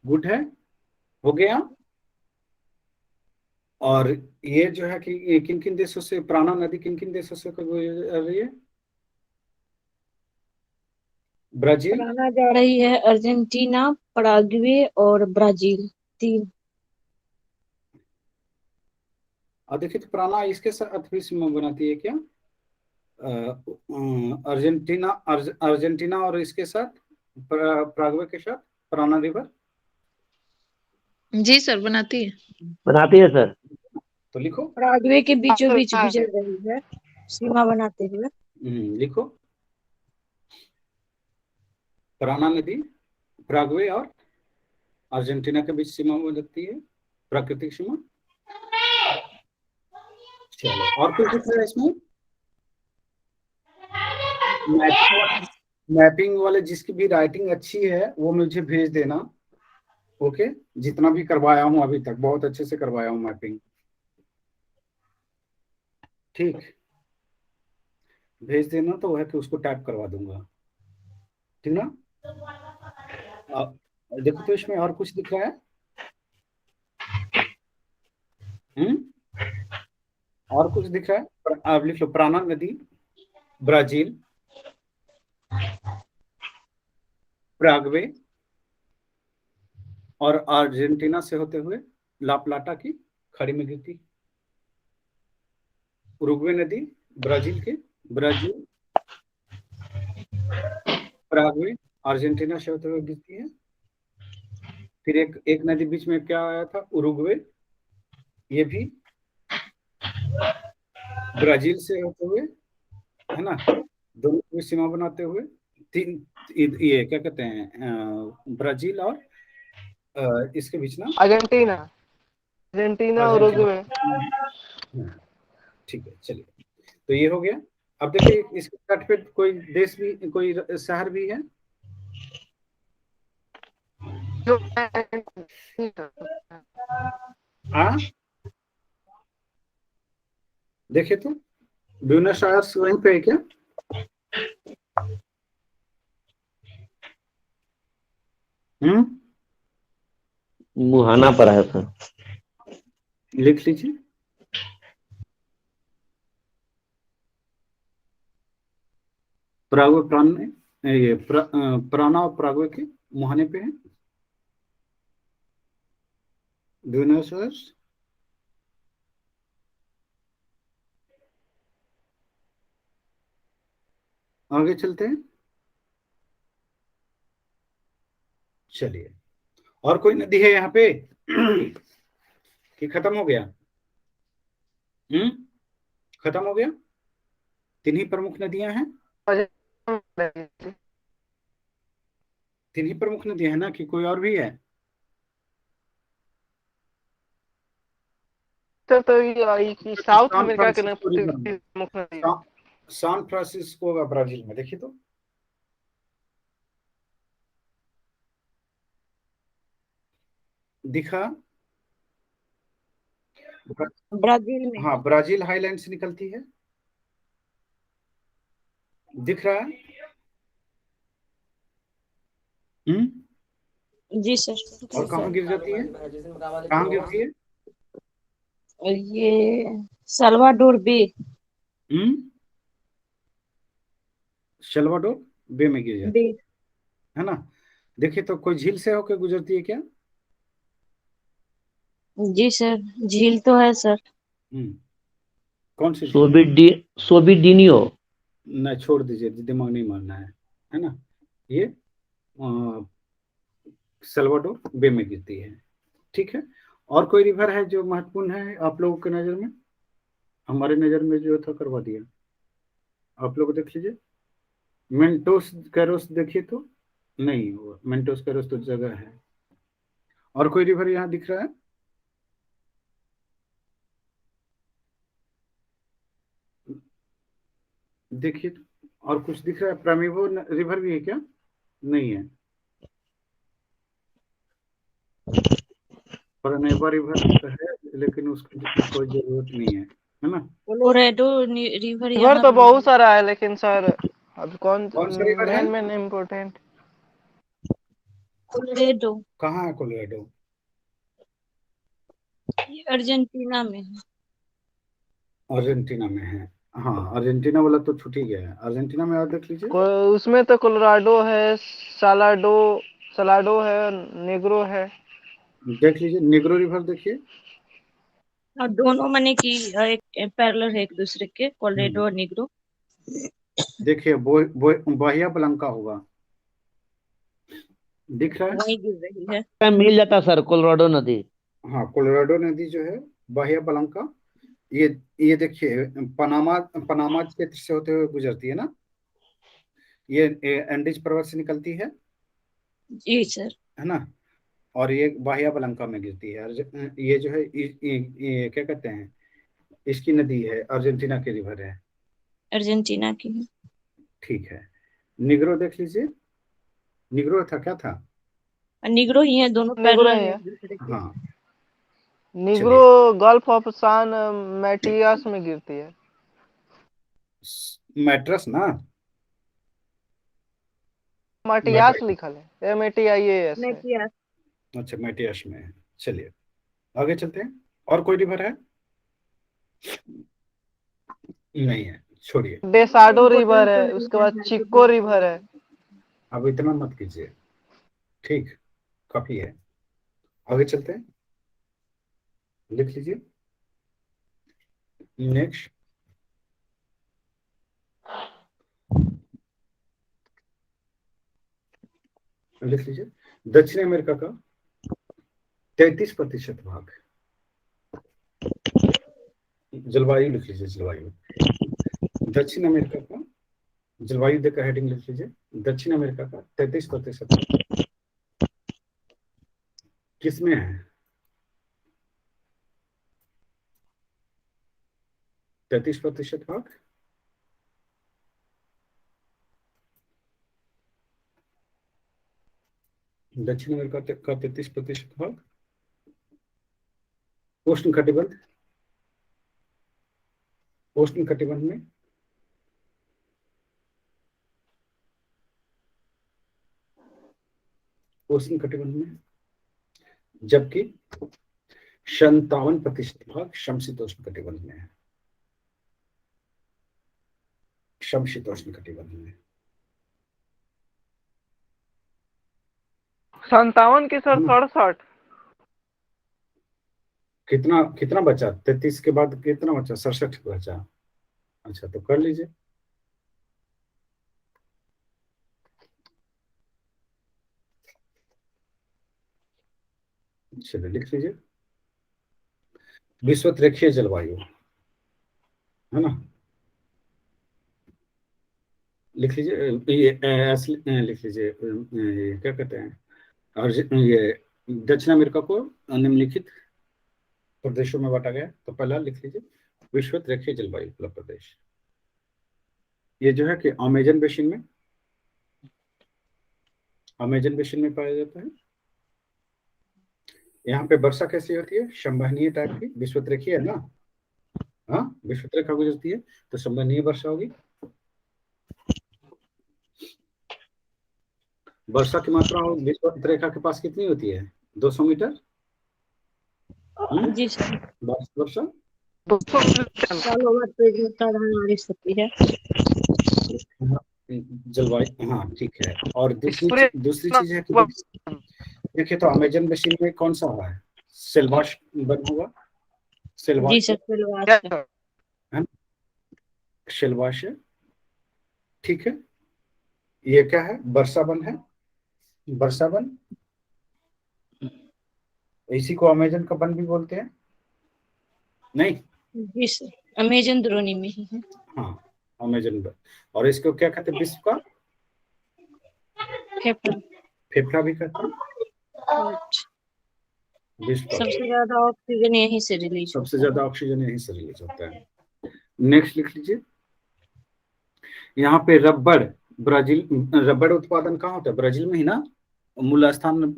Speaker 1: गुड है, हो गया। और ये जो है कि किन किन देशों से प्राणा नदी किन किन देशों से गुजर रही है? ब्राजील,
Speaker 3: प्राणा जा रही है अर्जेंटीना, पराग्वे और ब्राजील, 3।
Speaker 1: और देखिए तो प्राणा इसके साथ भी सीमा बनाती है क्या? अर्जेंटीना, अर्जेंटीना और इसके साथ प्रागवे के साथ प्राणा रिवर
Speaker 7: जी सर बनाती है।
Speaker 5: बनाती है सर।
Speaker 1: तो लिखो।
Speaker 3: पराग्वे के बीचों बीच
Speaker 2: हाँ,
Speaker 3: गुजर रही है सीमा बनाते हुए।
Speaker 1: लिखो, प्राणा नदी प्रागवे और अर्जेंटीना के बीच सीमा बनाती है, प्राकृतिक सीमा। चलो, और कुछ दिख रहा है इसमें? मैपिंग वाले जिसकी भी राइटिंग अच्छी है वो मुझे भेज देना। ओके, जितना भी करवाया हूं अभी तक बहुत अच्छे से करवाया हूं मैपिंग। ठीक, भेज देना तो है कि उसको टैप करवा दूंगा, ठीक ना। देखो तो इसमें और कुछ दिख रहा है? और कुछ दिख रहा है? आप लिख लो, प्राणा नदी ब्राजील, प्रागवे और अर्जेंटीना से होते हुए ला प्लाटा की खाड़ी में गिरती। उरुग्वे नदी ब्राजील के, ब्राजील प्रागवे अर्जेंटीना से होते हुए गिरती है। फिर एक नदी बीच में क्या आया था? उरुग्वे, ये भी ब्राजील से होते हुए, है ना, दोनों की सीमा बनाते हुए। तीन, ये क्या कहते हैं, ब्राजील और इसके बीच ना,
Speaker 2: अर्जेंटीना, अर्जेंटीना और
Speaker 1: अर्जेंटीना।
Speaker 2: उरुग्वे।
Speaker 1: ठीक है, चलिए, तो ये हो गया। अब देखिए इसके तट पे कोई देश भी, कोई शहर भी है?
Speaker 2: जो
Speaker 1: हाँ, देखिए तो ब्यूनस आयर्स वहीं पे है क्या?
Speaker 5: मुहाना पर है सर।
Speaker 1: लिख लीजिए। प्रागवे प्राण ये प्राणा और प्रागवे के मुहाने पे है ब्यूनस आयर्स। आगे चलते हैं, चलिए। और कोई नदी है यहाँ पे कि खत्म हो गया? खत्म हो गया? तीन ही प्रमुख नदियां हैं, तीन ही प्रमुख नदियां हैं ना, कि कोई और भी है?
Speaker 2: तो ये साउथ
Speaker 1: सैन
Speaker 2: अमेरिका के
Speaker 1: फ्रांसिस्को रिवर में,
Speaker 2: मुख्य नदी है।
Speaker 1: सैन फ्रांसिस्को का ब्राजील में, देखिए तो दिखा।
Speaker 3: ब्राजील में।
Speaker 1: हाँ, ब्राजील हाईलैंड से निकलती है, दिख रहा है।
Speaker 3: जी सर।
Speaker 1: और कहाँ गिर जाती है? कहाँ गिरती है?
Speaker 3: ये साल्वाडोर बे।
Speaker 1: सल्वाडोर बे में गिर जाती
Speaker 3: बे।
Speaker 1: है ना। देखिए तो कोई झील से होकर गुजरती है क्या?
Speaker 3: जी सर, झील तो है सर।
Speaker 1: कौन सी?
Speaker 5: सोबिडिनियो।
Speaker 1: नहीं, छोड़ दीजिए, दिमाग नहीं मारना है ना। ये सल्वाडोर बे में गिरती है। ठीक है, और कोई रिवर है जो महत्वपूर्ण है आप लोगों के नजर में? हमारे नजर में जो था करवा दिया। आप लोग देख लीजिए, मेंटोस कैरोस देखिए तो नहीं हुआ, मेंटोस कैरोस तो जगह है। और कोई रिवर यहाँ दिख रहा है? देखिए तो, और कुछ दिख रहा है? प्रामिवो रिवर भी है क्या? नहीं है। प्रणेवा रिवर है, लेकिन उसकी कोई जरूरत नहीं है ना।
Speaker 3: कोलोराडो रिवर
Speaker 2: रिवर
Speaker 3: यहाँ
Speaker 2: तो
Speaker 3: पे
Speaker 2: बहुत सारा है, लेकिन सर अब
Speaker 1: कौन सा रिवर है?
Speaker 2: Main important.
Speaker 3: कोलोराडो
Speaker 1: कहाँ है कोलोराडो?
Speaker 3: ये अर्जेंटीना में है।
Speaker 1: अर्जेंटीना में है। हाँ, अर्जेंटीना वाला तो छूट ही गया है। अर्जेंटीना में और देख लीजिए।
Speaker 2: उसमें तो कोलोराडो है, सलाडो है, नेग्रो है।
Speaker 1: देख लीजिए, निग्रो रिवर देखिए।
Speaker 3: और दोनों माने कि एक पैरेलल है एक दूसरे के, कोलोराडो और निग्रो।
Speaker 1: देखिए, बाहिया ब्लंका होगा, दिख रहा है?
Speaker 3: वही गिर रही है।
Speaker 5: मिल जाता सर कोलोराडो नदी।
Speaker 1: हाँ, कोलोराडो नदी जो है बाहिया ब्लंका, ये देखिए पनामा क्षेत्र से होते हुए गुजरती है ना। ये एंडीज पर्वत से निकलती है
Speaker 3: जी सर।
Speaker 1: है ना। और ये बाहिया ब्लंका में गिरती है। ये जो है ये क्या कहते हैं, इसकी नदी है, अर्जेंटीना की रिवर है।
Speaker 3: अर्जेंटीना की है।
Speaker 1: ठीक है, निग्रो देख लीजिए। निग्रो था क्या था?
Speaker 3: निग्रो ही है, दोनों
Speaker 2: निग्रो
Speaker 3: पैरेलल
Speaker 2: ही
Speaker 3: है
Speaker 2: है।
Speaker 3: एक दूसरे के।
Speaker 1: हाँ,
Speaker 2: निग्रो गल्फ ऑफ सान मैटियास में गिरती है।
Speaker 1: मैट्रस ना,
Speaker 2: माटियास लिखल है, MATIAS है।
Speaker 3: मैटियास।
Speaker 1: अच्छा, मैटियास में है। चलिए आगे चलते हैं। और कोई रिवर है? नहीं है, छोड़िए।
Speaker 2: डेसाडो रिवर है, उसके बाद चिको रिवर है।
Speaker 1: अब इतना मत कीजिए, ठीक, काफी है। आगे चलते हैं, लिख लीजिए। नेक्स्ट, लिख लीजिए। दक्षिण अमेरिका का 33% भाग, जलवायु लिख लीजिए। जलवायु, दक्षिण अमेरिका का जलवायु देकर हेडिंग लिख लीजिए। दक्षिण अमेरिका का 33% किसमें है? 33% भाग दक्षिण अमेरिका का 33% भाग उष्ण कटिबंध। उष्ण कटिबंध में उष्ण कटिबंध में, जबकि 57% भाग समशीतोष्ण कटिबंध में है। समशीतोष्ण कटिबंध में
Speaker 2: 57 की सर 67।
Speaker 1: कितना कितना बचा? 33 के बाद कितना बचा? 67 बचा। अच्छा, तो कर लीजिए। चलिए लिख लीजिए। विषुवत रेखीय जलवायु है ना, लिख लीजिए। ये लिख लीजिए, क्या कहते हैं, और ये दक्षिण अमेरिका को निम्नलिखित प्रदेशों में बांटा गया। तो पहला लिख लीजिए, विषुवत रेखीय जलवायु वाला प्रदेश। ये जो है कि अमेजन बेसिन में पाया जाता है। यहाँ पे वर्षा कैसी होती है? संवहनीय टाइप की, विषुवत रेखीय है ना। हाँ, विषुवत रेखा गुजरती है तो संवहनीय वर्षा होगी। वर्षा की मात्रा विषुवत रेखा के पास कितनी होती है? 200 मीटर।
Speaker 3: जी सर।
Speaker 1: वर्षा
Speaker 2: 200
Speaker 3: सालों बाद पेड़ में साधारण बारिश होती है।
Speaker 1: जलवायु, हाँ ठीक है। और दूसरी चीज है कि देखिए, तो अमेजन बेसिन में कौन सा हुआ है? सेल्वाश वन होगा
Speaker 3: जी
Speaker 1: सिल्वाश
Speaker 3: सर
Speaker 2: क्या
Speaker 3: सिलवास्टर।
Speaker 1: है ना, सिल्वाश, ठीक है। ये क्या है, वर्षावन है, वर्षावन, इसी को अमेजन का वन भी बोलते हैं, नहीं?
Speaker 3: जी सर अमेजन द्रोणी में ही है।
Speaker 1: हाँ, अमेजन वन। और इसको क्या कहते हैं, विश्व का
Speaker 3: फेफड़ा।
Speaker 1: फेफड़ा भी कहते हैं, विश्व का।
Speaker 3: सबसे ज्यादा ऑक्सीजन यहीं से रिलीज
Speaker 1: सबसे
Speaker 3: होता
Speaker 1: ज्यादा ऑक्सीजन यहीं से रिलीज होता है। नेक्स्ट लिख लीजिए, यहाँ पे रबड़, ब्राजील, रबड़ उत्पादन कहाँ होता है, ब्राजील में ही ना, मूल स्थान
Speaker 3: है।
Speaker 2: Yes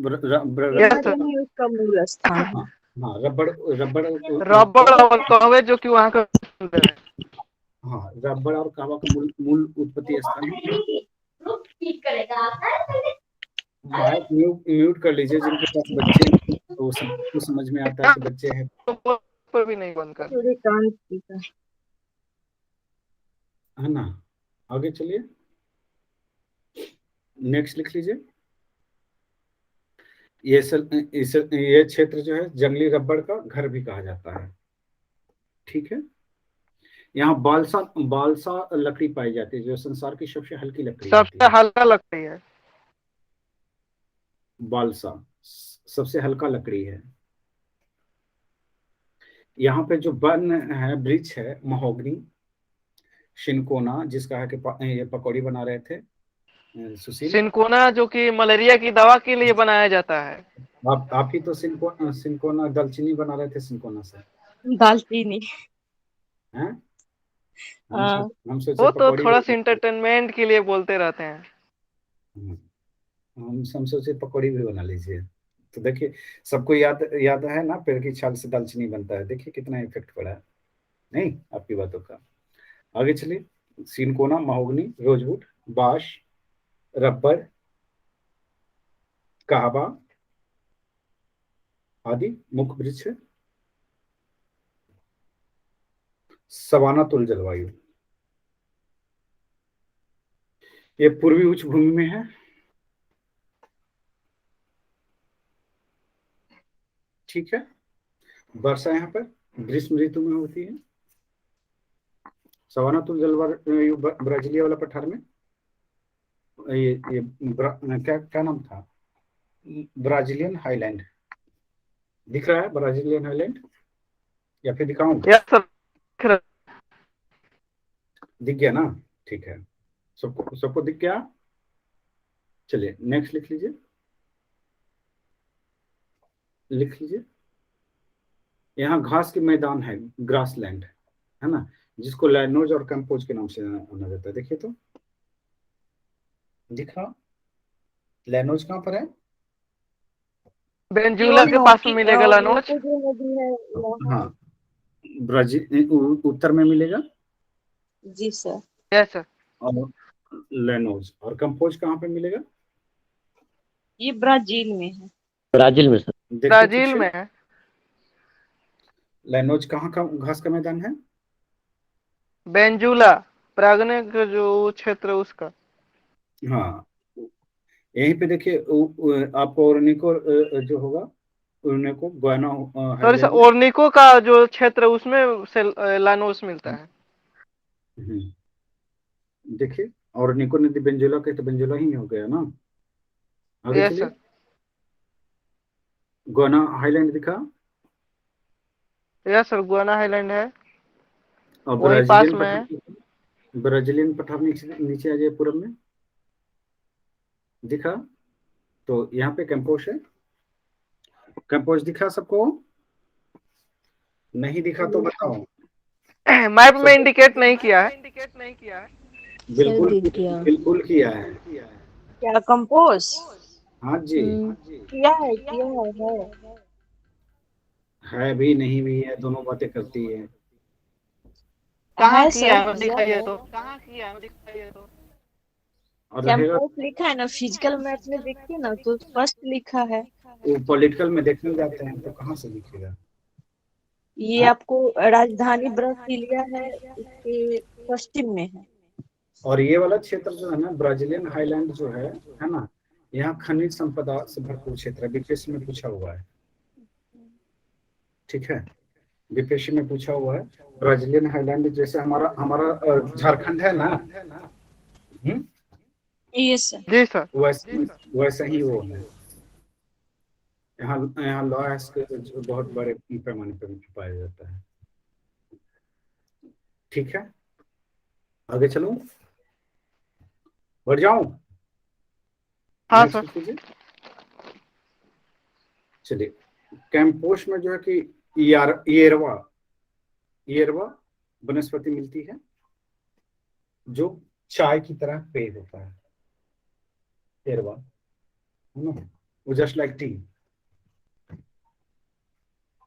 Speaker 3: Brazil
Speaker 2: sir.
Speaker 3: में उसका मूल स्थान है।
Speaker 1: हाँ हाँ, रबड़ रबड़
Speaker 2: रबड़ और कहवे जो कि वहाँ का है।
Speaker 1: हाँ, रबड़ और कहवा का मूल मूल उत्पत्ति स्थान है। माइक म्यूट कर लीजिए, जिनके पास बच्चे हैं तो वो सबको समझ में आता है कि बच्चे हैं।
Speaker 2: तो पर भी नहीं बंद कर।
Speaker 3: सूर्यकांत जी का।
Speaker 1: है ना, आगे चलिए, नेक्स्ट लिख लीजिए। ये क्षेत्र जो है जंगली रबड़ का घर भी कहा जाता है, ठीक है। यहाँ बालसा बालसा लकड़ी पाई जाती है, जो संसार की सबसे हल्की लकड़ी होती
Speaker 2: सबसे
Speaker 1: है।
Speaker 2: हल्का लकड़ी है।
Speaker 1: बालसा सबसे हल्का लकड़ी है। यहाँ पे जो वन है, वृक्ष है, महोगनी, शिनकोना, जिसका है कि ये पकौड़ी बना रहे थे सुशील।
Speaker 2: सिनकोना जो कि मलेरिया की दवा के लिए बनाया जाता है।
Speaker 1: आप ही तो सिनकोना दालचीनी बना रहे थे सिनकोना से,
Speaker 3: दालचीनी।
Speaker 1: हैं?
Speaker 3: हाँ।
Speaker 1: हम सोचे
Speaker 2: वो तो
Speaker 1: पकौड़ी
Speaker 2: थोड़ा सा इंटरटेनमेंट के लिए बोलते रहते हैं।
Speaker 1: हम सोचे पकौड़ी भी बना लीजिए। तो देखिए, सबको याद याद है ना, पेड़ की छाल से दालचीनी बनता है, देखिए कितना इफेक्ट पड़ा है, नहीं आपकी बातों का। आगे चलिए, सिनकोना, महोगनी, रोजवुड, बांस, रबर, कहवा आदि मुख्य वृक्ष है। सवाना तुल जलवायु, ये पूर्वी उच्च भूमि में है, ठीक है। वर्षा यहाँ पर ग्रीष्म ऋतु में होती है। सवाना तुल जलवायु ब्राजीलिया वाला पठार में, ये क्या क्या नाम था, ब्राजीलियन हाईलैंड, दिख रहा है ब्राजीलियन हाईलैंड, या फिर दिखाऊं?
Speaker 2: Yes sir.
Speaker 1: दिख गया ना, ठीक है, सबको दिख गया। चलिए नेक्स्ट लिख लीजिए, लिख लीजिए। यहाँ घास के मैदान है, ग्रासलैंड, है ना, जिसको लैनोज और कंपोज के नाम से जाना जाता है। देखिए तो दिखा, लैनोज कहाँ पर है?
Speaker 2: बेंजुला के पास में मिलेगा लानोज।
Speaker 1: हाँ, ब्राजील उत्तर में मिलेगा।
Speaker 3: जी सर।
Speaker 2: Yes sir.
Speaker 1: और लैनोज और कंपोज कहाँ पे मिलेगा?
Speaker 3: ये ब्राजील में है।
Speaker 5: ब्राजील में सर।
Speaker 1: देखिए
Speaker 2: ब्राजील
Speaker 1: ठीक
Speaker 2: में
Speaker 1: से,
Speaker 2: है।
Speaker 1: लैनोज कहाँ का घास का मैदान है?
Speaker 2: बेंजुला प्रागने का जो क्षेत्र है उसका।
Speaker 1: हाँ, यहीं पे देखिए, आपको ओरनिको जो होगा, ओरनिको गुयाना
Speaker 2: सॉरी सर,
Speaker 1: हाईलैंड में।
Speaker 2: ओर्निको का जो क्षेत्र है उसमें से लानोस मिलता है।
Speaker 1: देखिए, ओरनिको नदी बेंजुला के, तो बेंजुला ही हो गया ना। आगे
Speaker 2: यस
Speaker 1: चलिए,
Speaker 2: सर।
Speaker 1: गुयाना हाईलैंड दिखा,
Speaker 2: यस सर, गुयाना हाईलैंड है,
Speaker 1: और
Speaker 2: वही पास में है।
Speaker 1: ब्राजीलियन पठार नीचे नीचे आ जाए पूरब में, दिखा। तो यहाँ पे कैंपोश है, कैंपोश दिखा सबको? नहीं दिखा तो बताओ।
Speaker 2: मैप में इंडिकेट नहीं किया है।
Speaker 1: बिल्कुल
Speaker 4: दिख गया।
Speaker 1: बिल्कुल किया है।
Speaker 3: क्या कंपोज?
Speaker 1: हाँ जी,
Speaker 3: किया है।
Speaker 1: है भी नहीं भी है, दोनों बातें करती है।
Speaker 2: कहाँ
Speaker 3: है
Speaker 2: किया
Speaker 3: सर,
Speaker 2: है दिखाइए तो। कहाँ किया है दिखाइए तो।
Speaker 1: और रहेगा,
Speaker 3: कैंपस लिखा है ना, फिजिकल मैप में देखिए ना तो स्पष्ट लिखा है।
Speaker 1: वो पॉलिटिकल में देखने जाते हैं तो कहाँ से दिखेगा?
Speaker 3: ये आपको राजधानी ब्रासीलिया है, इसके पश्चिम में है।
Speaker 1: और ये वाला क्षेत्र जो है ना, ब्राजीलियन हाईलैंड जो है ना, यहाँ खनिज संपदा से भरपूर क्षेत्र है, बीपीएससी में पूछा हुआ है, ठीक है। बीपीएससी में पूछा हुआ है। ब्राजीलियन हाईलैंड जैसे हमारा हमारा झारखंड है ना,
Speaker 3: यस सर।
Speaker 2: जी सर।
Speaker 1: वैसे वैसे ही वो है। यहाँ यहाँ लॉयर्स के जो बहुत बड़े पैमाने पर पाया जाता है। ठीक है, आगे चलूं, बढ़ जाऊं?
Speaker 2: हाँ
Speaker 1: नेक्स्ट
Speaker 2: सर।
Speaker 1: कीजिए। चलिए, कैंपोश में जो है कि येरवा येरवा वनस्पति मिलती है जो चाय की तरह पेय होता है। येरवा, है ना, वो जस्ट लाइक टी।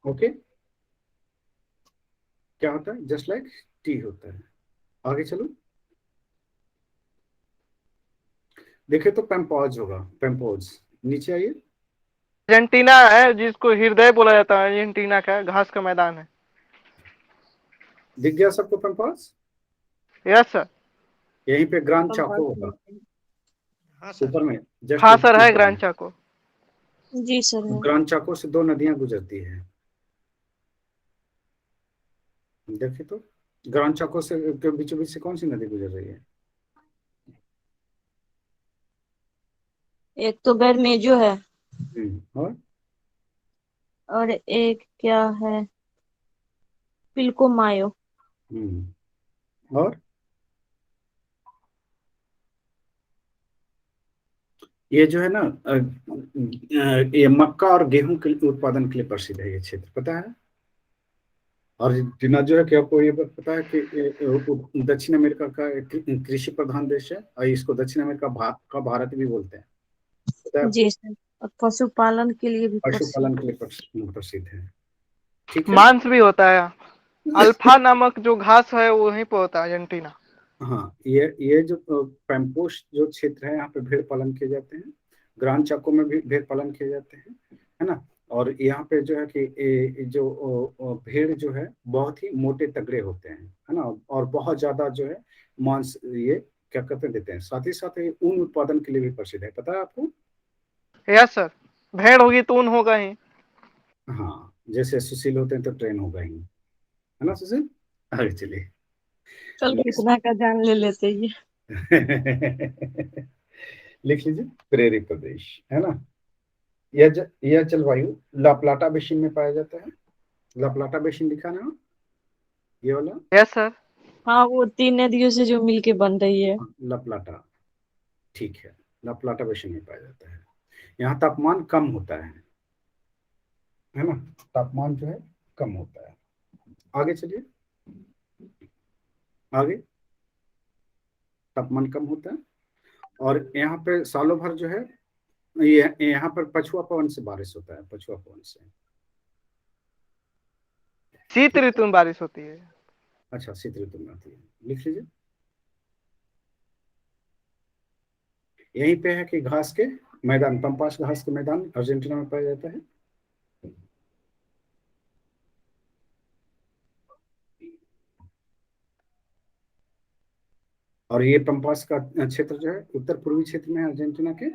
Speaker 1: ओके, क्या होता है? जस्ट लाइक टी होता है। आगे चलो, देखिए तो पेम्पोज होगा, पेम्पोज। नीचे आइए।
Speaker 2: अर्जेंटीना है जिसको हृदय बोला जाता है, अर्जेंटीना का घास का मैदान है।
Speaker 1: दिख गया सबको पेम्पोज?
Speaker 2: Yes sir.
Speaker 1: यहीं पे ग्रांड चाको होगा, ऊपर में, जस्ट
Speaker 2: हाँ सर, है
Speaker 1: ऊपर
Speaker 2: ग्रांड
Speaker 1: में।
Speaker 2: चाको।
Speaker 3: जी सर है।
Speaker 1: ग्रांड चाको से दो नदियां गुजरती है। देखिए तो ग्रांड चाको से के बीचों बीच से कौन सी नदी गुजर रही है?
Speaker 3: एक तो बेरमेजो है और एक क्या है, पिल्कोमायो।
Speaker 1: और ये जो है ना ये मक्का और गेहूं के उत्पादन के लिए प्रसिद्ध है ये क्षेत्र, पता है? अर्जेंटीना जो है कि आपको ये पता है कि दक्षिण अमेरिका का एक कृषि प्रधान देश है, और इसको दक्षिण अमेरिका का भारत भी बोलते हैं, पता है?
Speaker 3: जी सर, और पशुपालन के लिए भी
Speaker 1: पशुपालन
Speaker 3: प्रसिद्ध।
Speaker 1: के लिए प्रसिद्ध है। ठीक है,
Speaker 2: मांस भी होता है। अल्फा नामक जो घास है वो वहीं पे होता है, अर्जेंटीना।
Speaker 1: हाँ, ये जो पैम्पोश जो क्षेत्र है, यहाँ पे भेड़ पालन किए जाते हैं। ग्रांड चाको में भी भेड़ पालन किए जाते हैं, है ना। और यहाँ पे जो है कि जो भेड़ जो है बहुत ही मोटे तगड़े होते हैं, है ना, और बहुत ज्यादा जो है मांस ये क्या कहते हैं देते हैं। साथ ही साथ ये ऊन उत्पादन के लिए भी प्रसिद्ध है, पता है आपको?
Speaker 2: यस सर, भेड़ होगी तो ऊन होगा ही।
Speaker 1: हाँ, जैसे सुशील होते हैं तो ट्रेन होगा ही, है ना सुशील? आगे चलिए।
Speaker 3: चल कितना का जान ले लेते ये।
Speaker 1: लिख लीजिए, प्रेरी प्रदेश, है ना। यह जलवायु लाप्लाटा बेसिन में पाया जाता है। लाप्लाटा बेसिन लिखा ना, ये वाला?
Speaker 2: Yes sir.
Speaker 3: हाँ, वो 3 नदियों से जो मिलके बन रही है।
Speaker 1: लाप्लाटा, ठीक है, लाप्लाटा बेसिन में पाया जाता है। यहाँ तापमान कम होता है ना, तापमान जो है कम होता है। आगे चलिए, आगे। तापमान कम होता है, और यहाँ पे सालों भर जो है ये यहाँ पर पछुआ पवन से बारिश होता है, पछुआ पवन से।
Speaker 2: शीत ऋतु में बारिश होती है।
Speaker 1: अच्छा, शीत ऋतु में आती है, लिख लीजिए। यहीं पे है कि घास के मैदान, पंपास घास के मैदान अर्जेंटीना में पाया जाता है। और ये पंपास का क्षेत्र जो है उत्तर पूर्वी क्षेत्र में है अर्जेंटीना के।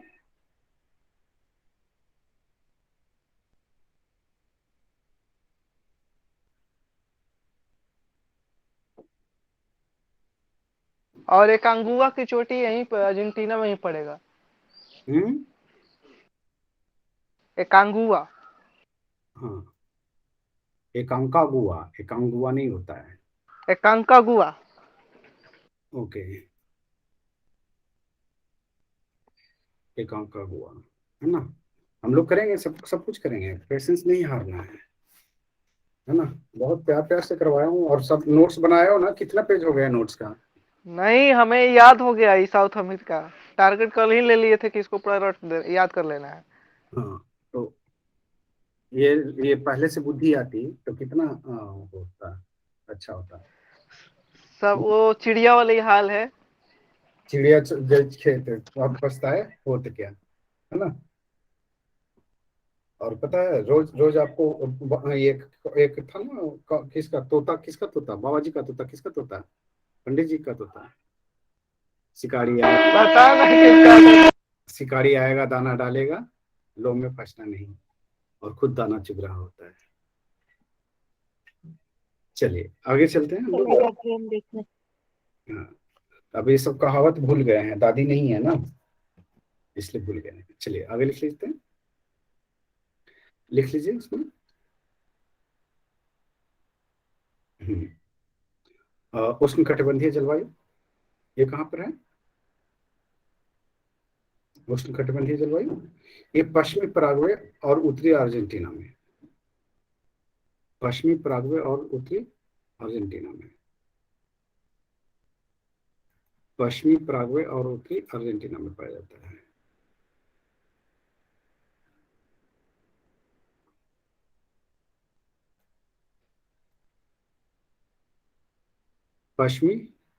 Speaker 2: और एकांगुआ की चोटी यहीं पर अर्जेंटीना में ही पड़ेगा। एकांगुआ।
Speaker 1: हाँ, एकांकागुआ, एकांगुआ नहीं होता है,
Speaker 2: एकांकागुआ।
Speaker 1: ओके, एकांकागुआ, है ना। हम लोग करेंगे, सब कुछ करेंगे, पेशेंस नहीं हारना है ना। बहुत प्यार प्यार से करवाया हूँ, और सब नोट्स बनाए हो ना? कितना पेज हो गया नोट्स का?
Speaker 2: नहीं, हमें याद हो गया ये साउथ अमेरिका। टारगेट कल ही ले लिए थे कि इसको पूरा याद कर लेना है।
Speaker 1: हाँ, तो ये पहले से बुद्धि आती तो कितना होता, अच्छा होता।
Speaker 2: सब वो चिड़िया वाली हाल है।
Speaker 1: चिड़िया जज खेत अब पछताए हो तो क्या, है ना। और पता है, रोज रोज आपको एक एक था ना, किसका तोता, किसका तोता, बाबा जी का तोता, किसका तोता, पंडित जी का तोता। शिकारी आएगा,
Speaker 2: पता नहीं किसका।
Speaker 1: शिकारी आएगा, दाना डालेगा, लोम में फंसना नहीं, और खुद दाना चुग रहा होता है। चलिए आगे चलते हैं हम लोग।
Speaker 3: चलेगा ट्रेन देखने।
Speaker 1: हाँ, अब ये सब कहावत भूल गए हैं, दादी नहीं है ना इसलिए भूल गए हैं। चलिए आगे लिख लेते हैं, लिख लीजिए इसमें। उष्णकटिबंधीय जलवायु ये कहाँ पर है? उष्णकटिबंधीय जलवायु ये पश्चिमी पराग्वे और उत्तरी अर्जेंटीना में, पश्चिमी पराग्वे और उत्तरी अर्जेंटीना में, पश्चिमी पराग्वे और उत्तरी अर्जेंटीना में पाया जाता है। पश्चिमी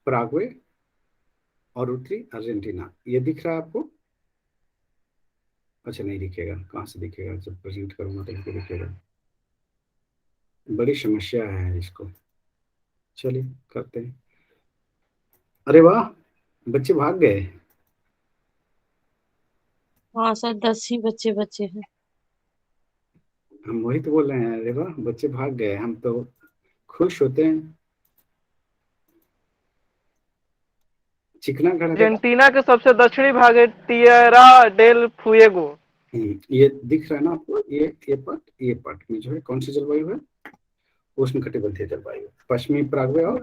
Speaker 1: पराग्वे और उत्तरी अर्जेंटीना, ये दिख रहा है आपको? अच्छा नहीं दिखेगा, कहाँ से दिखेगा? जब प्रेजेंट करूंगा तो दिखेगा, बड़ी समस्या है इसको। चलिए करते हैं। अरे वाह, बच्चे भाग गए।
Speaker 3: हाँ सर 10 ही बच्चे बचे हैं।
Speaker 1: हम वही तो बोल रहे हैं, अरे वाह बच्चे भाग गए, हम तो खुश होते हैं। चिकना घर का
Speaker 2: अर्जेंटीना के सबसे दक्षिणी भाग है टिएरा डेल फुएगो।
Speaker 1: ये दिख रहा है ना आपको? ये पट में जो है कौन सी जलवायु है? उष्णकटिबंधीय जलवायु, पश्चिमी पराग्वे और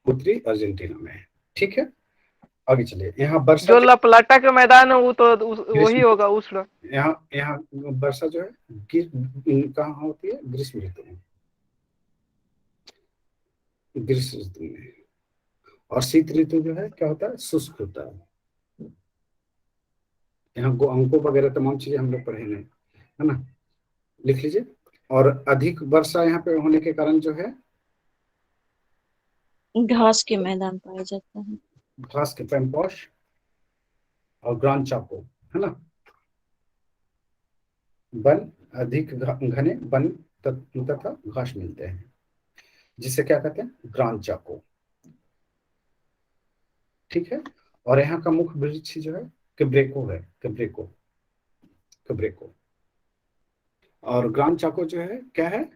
Speaker 1: उत्तरी अर्जेंटीना में है। ठीक है आगे चलिए। यहाँ वर्षा
Speaker 2: जो लपलाटा के मैदान है वो तो वही होगा उष्ण।
Speaker 1: यहाँ यहाँ वर्षा जो है कहाँ होती है? ग्रीष्म ऋतु में, ग्रीष्म ऋतु में। और शीत ऋतु जो है क्या होता है? शुष्क होता है। यहाँ अंकों वगैरह तमाम चीजें हम लोग पढ़े नहीं, है ना? लिख लीजिए। और अधिक वर्षा यहाँ पे होने के कारण जो है
Speaker 3: घास के मैदान पाया जाता है।
Speaker 1: घास के पैम्पॉश और ग्रांड चाको, है ना? वन अधिक घने वन तथा घास मिलते हैं, जिसे क्या कहते हैं? ग्रांड चाको। ठीक है। और यहाँ का मुख्य वृक्ष जो है कब्रेको है, कब्रेको, कब्रेको। और ग्रांड चाको जो है क्या है?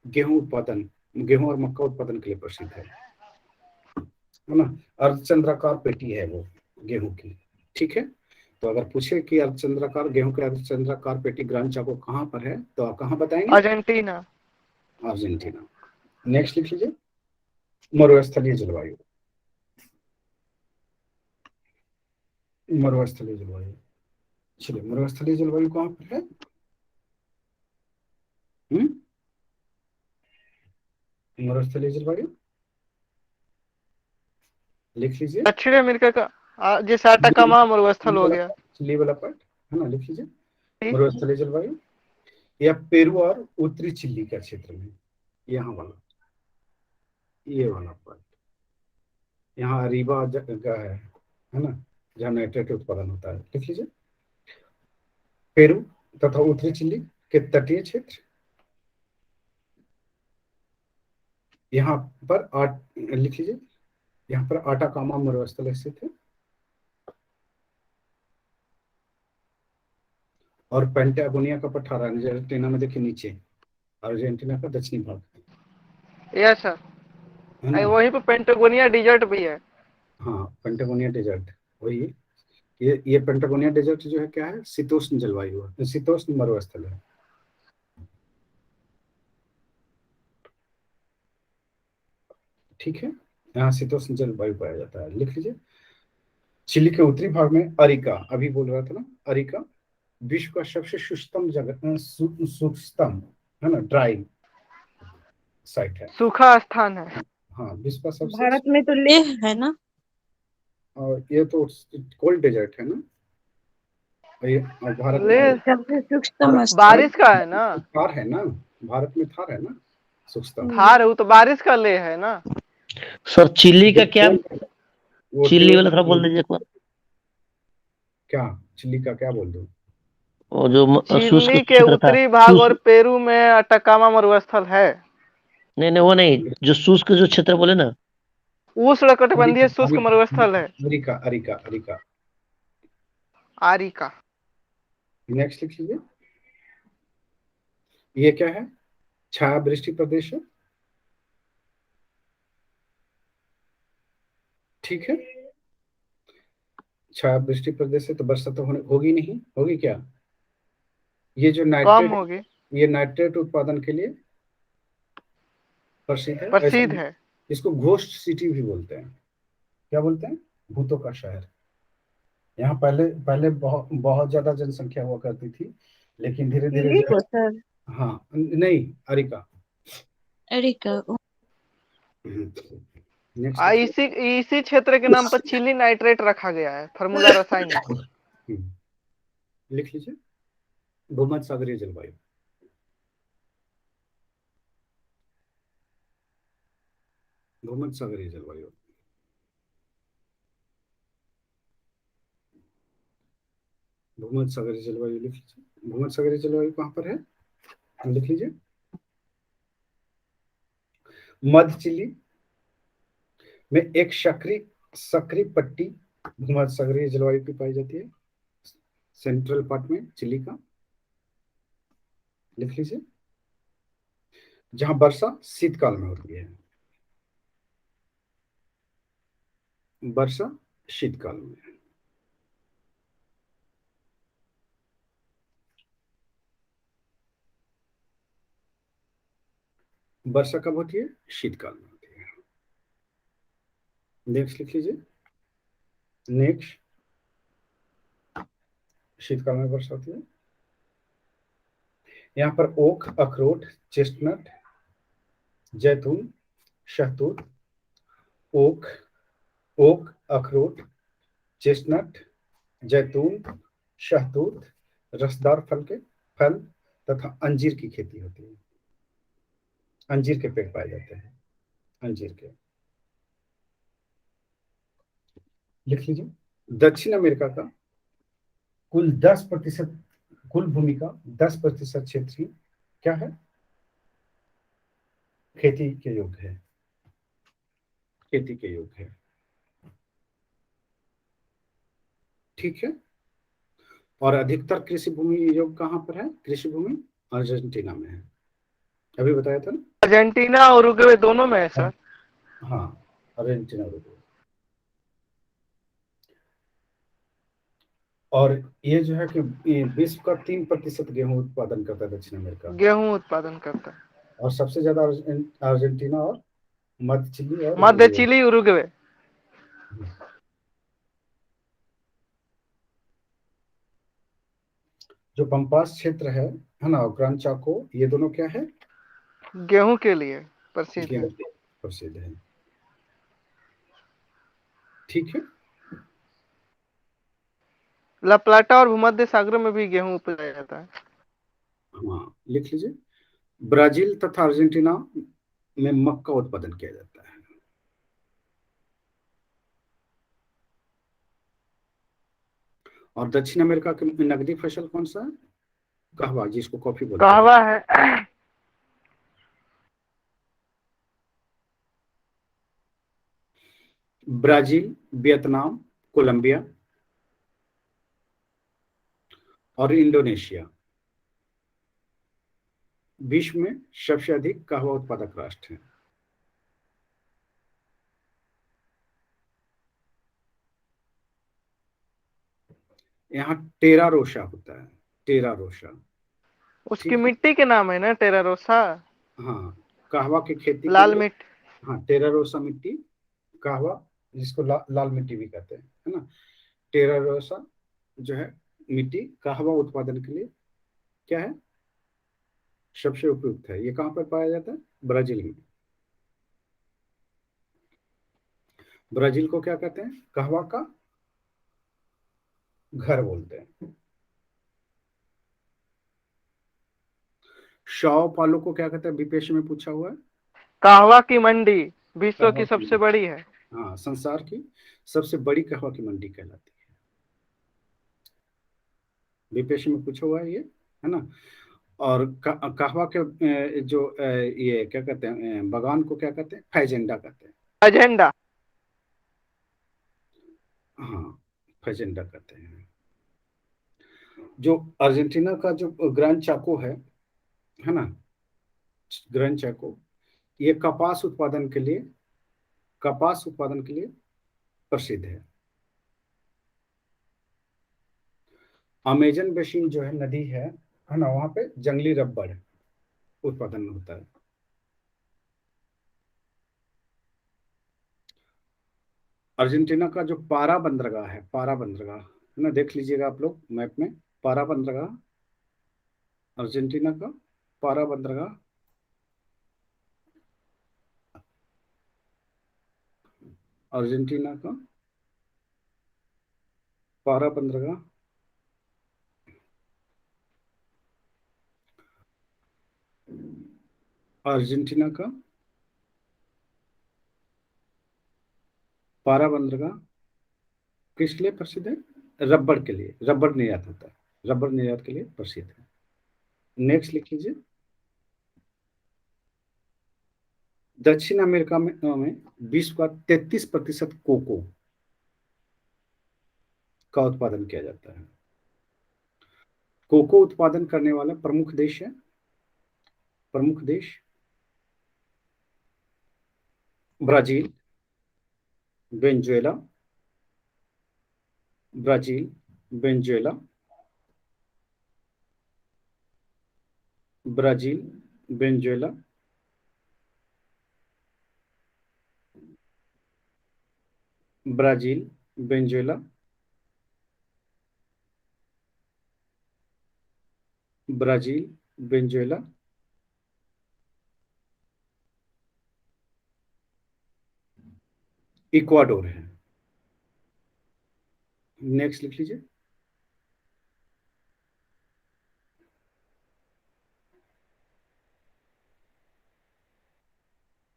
Speaker 1: गेहूं उत्पादन, गेहूं और मक्का उत्पादन के लिए प्रसिद्ध है ना? अर्धचंद्राकार पेटी है वो गेहूं की। ठीक है। तो अगर पूछे कि अर्धचंद्राकार गेहूं के अर्धचंद्राकार पेटी ग्रांड चाको कहाँ पर है तो आप कहाँ बताएंगे?
Speaker 2: अर्जेंटीना।
Speaker 1: अर्जेंटीना। नेक्स्ट लिख लीजिए, मरुस्थलीय जलवायु। मरुस्थलीय जलवायु, चलिए मरुस्थलीय जलवायु कहाँ पर है? मरुस्थलीय जलवायु लिख लीजिए।
Speaker 2: दक्षिण अमेरिका का जैसे अटाकामा मरुस्थल हो गया।
Speaker 1: चिली वाला पार्ट है ना, लिख लीजिए। मरुस्थलीय जलवायु या पेरू और उत्तरी चिली का क्षेत्र में, यहाँ वाला, ये वाला पार्ट, यहाँ अरीबा जगह है ना, जहाँ नाइट्रेट उत्पादन होता है। लिख लीजिए। पेरू तथा उत्तरी चिली के तटीय क्षेत्र, यहाँ पर लिख लीजिए, यहाँ पर आटाकामा मरुस्थल स्थित है। और पेंटागोनिया का पठार अर्जेंटीना में देखिए नीचे, अर्जेंटीना का दक्षिणी भाग
Speaker 2: यस सर, वहीं पे पेंटागोनिया डिजर्ट भी है।
Speaker 1: हाँ पेंटागोनिया डेजर्ट वही है। ये पेंटागोनिया डेजर्ट जो है क्या है? शीतोष्ण जलवायु है, शीतोष्ण मरुस्थल है। ठीक है, यहाँ शीतोष्ण जलवायु पाया जाता है। लिख लीजिए। चिली के उत्तरी भाग में अरिका, अभी बोल रहा था ना, अरिका विश्व का सबसे शुष्कतम जगह, शुष्कतम है ना, ड्राई साइट है,
Speaker 2: सूखा स्थान है।
Speaker 1: हाँ विश्व का सबसे।
Speaker 3: भारत में तो लेह है ना?
Speaker 1: और ये तो कोल्ड डेजर्ट है ना, और भारत
Speaker 2: ले
Speaker 3: सबसे सूक्ष्म
Speaker 2: बारिश का है ना,
Speaker 1: थार है ना, भारत में थार है ना शुष्कतम।
Speaker 2: थार है वो तो बारिश का ले है ना।
Speaker 5: सर चिल्ली का क्या? चिल्ली वाला थोड़ा बोल दीजिए एक बार।
Speaker 1: क्या चिल्ली का क्या बोल दूं?
Speaker 5: और जो शुष्क
Speaker 2: चिली के
Speaker 5: क्षेत्र था,
Speaker 2: उत्तरी भाग और पेरू में अटाकामा मरुस्थल है।
Speaker 5: नहीं वो नहीं, जो शुष्क जो क्षेत्र बोले ना,
Speaker 2: उष्णकटिबंधीय शुष्क मरुस्थल है।
Speaker 1: Arica, Arica, Arica.
Speaker 2: Arica.
Speaker 1: Next लिख लीजिए। ये क्या है? छाया वृष्टि प्रदेश है, ठीक है। छाया वृष्टि प्रदेश है तो वर्षा तो होगी नहीं, होगी क्या? ये जो
Speaker 2: कम
Speaker 1: नाइट्रेट,
Speaker 2: होगी,
Speaker 1: ये नाइट्रेट उत्पादन के लिए प्रसिद्ध है।
Speaker 2: प्रसिद्ध है।
Speaker 1: इसको घोस्ट सिटी भी बोलते हैं। क्या बोलते हैं? भूतों का शहर। यहाँ पहले पहले बहुत बहुत ज्यादा जनसंख्या हुआ करती थी, लेकिन धीरे धीरे
Speaker 3: चिली
Speaker 1: जो
Speaker 3: को
Speaker 1: है,
Speaker 3: सर?
Speaker 1: हाँ नहीं, अरिका।
Speaker 3: अरिका।
Speaker 1: नेक्स्ट।
Speaker 2: इसी इसी क्षेत्र के नाम पर चिली नाइट्रेट रखा गया है, फार्मूला रासायनिक।
Speaker 1: लिख लीजिए, भूमध्य सागरीय जलवायु। भूमध्य सागरीय जलवायु, भूमध्य सागरीय जलवायु लिख लीजिए। भूमध्य सागरीय जलवायु कहाँ पर है? लिख लीजिए, मध्य चिली में एक सक्रिय पट्टी भूमध्य सागरीय जलवायु की पाई जाती है, सेंट्रल पार्ट में चिली का। लिख लीजिए, जहां वर्षा शीतकाल में होती है। वर्षा शीतकाल में। वर्षा कब होती है? शीतकाल में होती है। नेक्स्ट लिख लीजिए, नेक्स्ट शीतकाल में वर्षा होती है। यहाँ पर ओक, अखरोट, चेस्टनट, जैतून, शहतूत, ओक ओक, अखरोट, चेस्टनट, जैतून, शहतूत, रसदार फल तथा अंजीर की खेती होती है। अंजीर के पेड़ पाए जाते हैं, अंजीर के। लिख लीजिए, दक्षिण अमेरिका का कुल 10%, कुल भूमि का 10% क्षेत्र ही क्या है? खेती के योग्य है, खेती के योग्य है। ठीक है। और अधिकतर कृषि भूमि योग कहाँ पर है? कृषि भूमि अर्जेंटीना में है, अभी बताया था ना।
Speaker 2: अर्जेंटीना और उरुग्वे दोनों में है सर।
Speaker 1: हाँ, अर्जेंटीना और उरुग्वे। और ये जो है कि विश्व का 3% गेहूं उत्पादन करता है दक्षिण अमेरिका।
Speaker 2: गेहूं उत्पादन करता है।
Speaker 1: और सबसे ज्यादा अर्जेंटीना और मध्य चिली और
Speaker 2: मध्य
Speaker 1: उरुग्वे।
Speaker 2: Chile, Uruguay.
Speaker 1: जो पंपास क्षेत्र है ना, और ग्रांड चाको, ये दोनों क्या है?
Speaker 2: गेहूं के लिए प्रसिद्ध है।
Speaker 1: गेहूं प्रसिद्ध है। ठीक है।
Speaker 2: ला प्लाटा और भूमध्य सागर में भी गेहूं उपजाया जाता है।
Speaker 1: हाँ, लिख लीजिए, ब्राजील तथा अर्जेंटीना में मक्का उत्पादन किया जाता है। और दक्षिण अमेरिका की नकदी फसल कौन सा है? कहवा, जिसको कॉफी बोलते हैं।
Speaker 2: कहवा है।
Speaker 1: ब्राजील, वियतनाम, कोलंबिया और इंडोनेशिया विश्व में सबसे अधिक कहवा उत्पादक राष्ट्र हैं। यहाँ टेरा रोसा होता है, टेरा रोसा।
Speaker 2: उसकी मिट्टी के नाम है ना, टेरारोसा।
Speaker 1: हाँ, कहवा की खेती
Speaker 2: लाल
Speaker 1: के लिए।
Speaker 2: मिट्टी।
Speaker 1: हाँ, टेरा रोसा मिट्टी, कहवा, जिसको लाल मिट्टी भी कहते हैं, है ना। टेरा रोसा जो है मिट्टी, कहवा उत्पादन के लिए क्या है? सबसे उपयुक्त है। ये कहाँ पर पाया जाता है? ब्राजील में। ब्राजील को क्या कहते हैं? कहवा का घर बोलते हैं। शाओ पालो को क्या कहते हैं? बीपीएससी में पूछा हुआ है।
Speaker 2: कहवा की मंडी विश्व
Speaker 1: कहवा
Speaker 2: की
Speaker 1: की
Speaker 2: सबसे बड़ी है।
Speaker 1: हाँ, संसार की सबसे बड़ी कहवा की मंडी कहलाती है। बीपीएससी में पूछा हुआ है ये, है ना। और कहवा के जो ये क्या कहते हैं, बागान को क्या कहते हैं? फैजेंडा कहते हैं।
Speaker 2: एजेंडा।
Speaker 1: हाँ, फैजेंडा कहते हैं। जो अर्जेंटीना का जो ग्रैंड चाको है ना, ग्रैंड चाको, ये कपास उत्पादन के लिए प्रसिद्ध है। अमेजन बेसिन जो है नदी है ना, वहां पे जंगली रबड़ उत्पादन होता है। अर्जेंटीना का जो पारा बंदरगाह है, पारा बंदरगाह है ना, देख लीजिएगा आप लोग मैप में, पारा बंदरगाह, अर्जेंटीना का पारा बंदरगाह, अर्जेंटीना का पारा बंदरगाह, अर्जेंटीना का पारा बंदरगाह किस लिए प्रसिद्ध है? रबड़ के लिए, रबड़ निर्यात होता है, रबड़ निर्यात के लिए प्रसिद्ध है। नेक्स्ट लिख लीजिए। दक्षिण अमेरिका में विश्व का 33% कोको का उत्पादन किया जाता है। कोको उत्पादन करने वाला प्रमुख देश है, प्रमुख देश Brazil, Venezuela, Brazil, Venezuela, Brazil, Venezuela, Brazil, Venezuela, Brazil, Venezuela, Ecuador है। नेक्स्ट लिख लीजिए।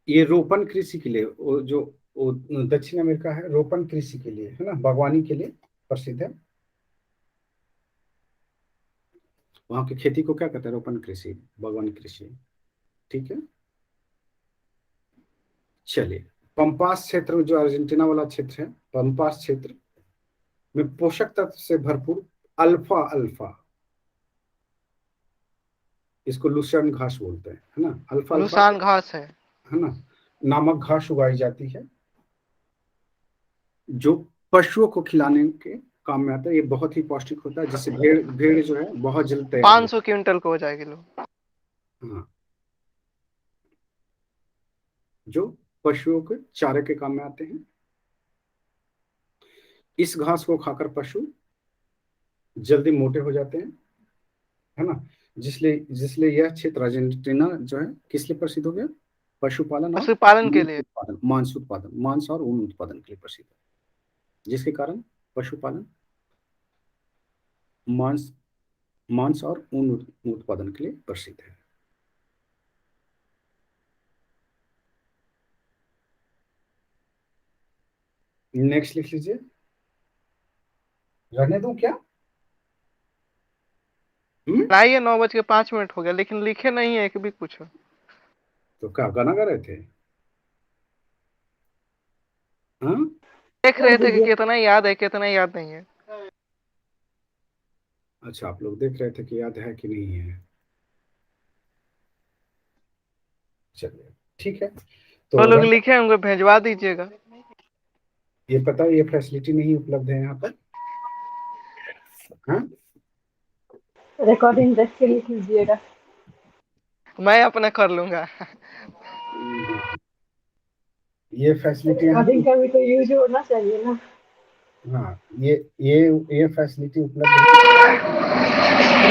Speaker 1: ये रोपण कृषि के लिए, जो दक्षिण अमेरिका है, रोपण कृषि के लिए है ना, बागवानी के लिए प्रसिद्ध है। वहां की खेती को क्या कहते हैं? रोपण कृषि, बागवानी कृषि। ठीक है, चलिए। पंपास क्षेत्र, जो अर्जेंटीना वाला क्षेत्र है, पंपास क्षेत्र में पोषक तत्व से भरपूर अल्फा अल्फा, इसको लुसर्न घास बोलते हैं, है ना, अल्फा
Speaker 2: लुसान घास है
Speaker 1: ना, नामक घास उगाई जाती है, जो पशुओं को खिलाने के काम में आता है। ये बहुत ही पौष्टिक होता है, जिससे भेड़ जो है बहुत जल्द तैयार
Speaker 2: 500 क्विंटल को हो जाएगी लोग।
Speaker 1: हाँ, जो पशुओं के चारे के काम में आते हैं। इस घास को खाकर पशु जल्दी मोटे हो जाते हैं, है ना, जिसलिए यह क्षेत्र अर्जेंटीना जो है किस लिए प्रसिद्ध हो गया? पशुपालन
Speaker 2: के लिए,
Speaker 1: मांस उत्पादन, मांस और ऊन उत्पादन के लिए प्रसिद्ध है, जिसके कारण पशुपालन, मांस और ऊन उत्पादन के लिए प्रसिद्ध है। नेक्स्ट लिख लीजिए। रहने दूं क्या?
Speaker 2: लाइए, 9:05 हो गया, लेकिन लिखे नहीं है कि भी कुछ।
Speaker 1: तो क्या गाना गा रहे थे? हाँ,
Speaker 2: देख रहे थे कि कितना याद है, कितना याद नहीं है।
Speaker 1: अच्छा, आप लोग देख रहे थे कि याद है कि नहीं है। चलिए, ठीक है।
Speaker 2: तो लोग लिखे होंगे, भेजवा दीजिएगा।
Speaker 1: ये पता है, ये फैसिलिटी नहीं उपलब्ध है यहाँ पर। हाँ,
Speaker 8: रिकॉर्डिंग देख के लिख लीजिएगा।
Speaker 2: मैं अपना कर लूंगा।
Speaker 1: ये फैसिलिटी
Speaker 8: रिकॉर्डिंग का भी तो यूज होना चाहिए ना।
Speaker 1: हाँ, ये फैसिलिटी उपलब्ध है।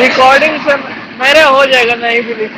Speaker 2: रिकॉर्डिंग से मेरे हो जाएगा, नहीं भी लिख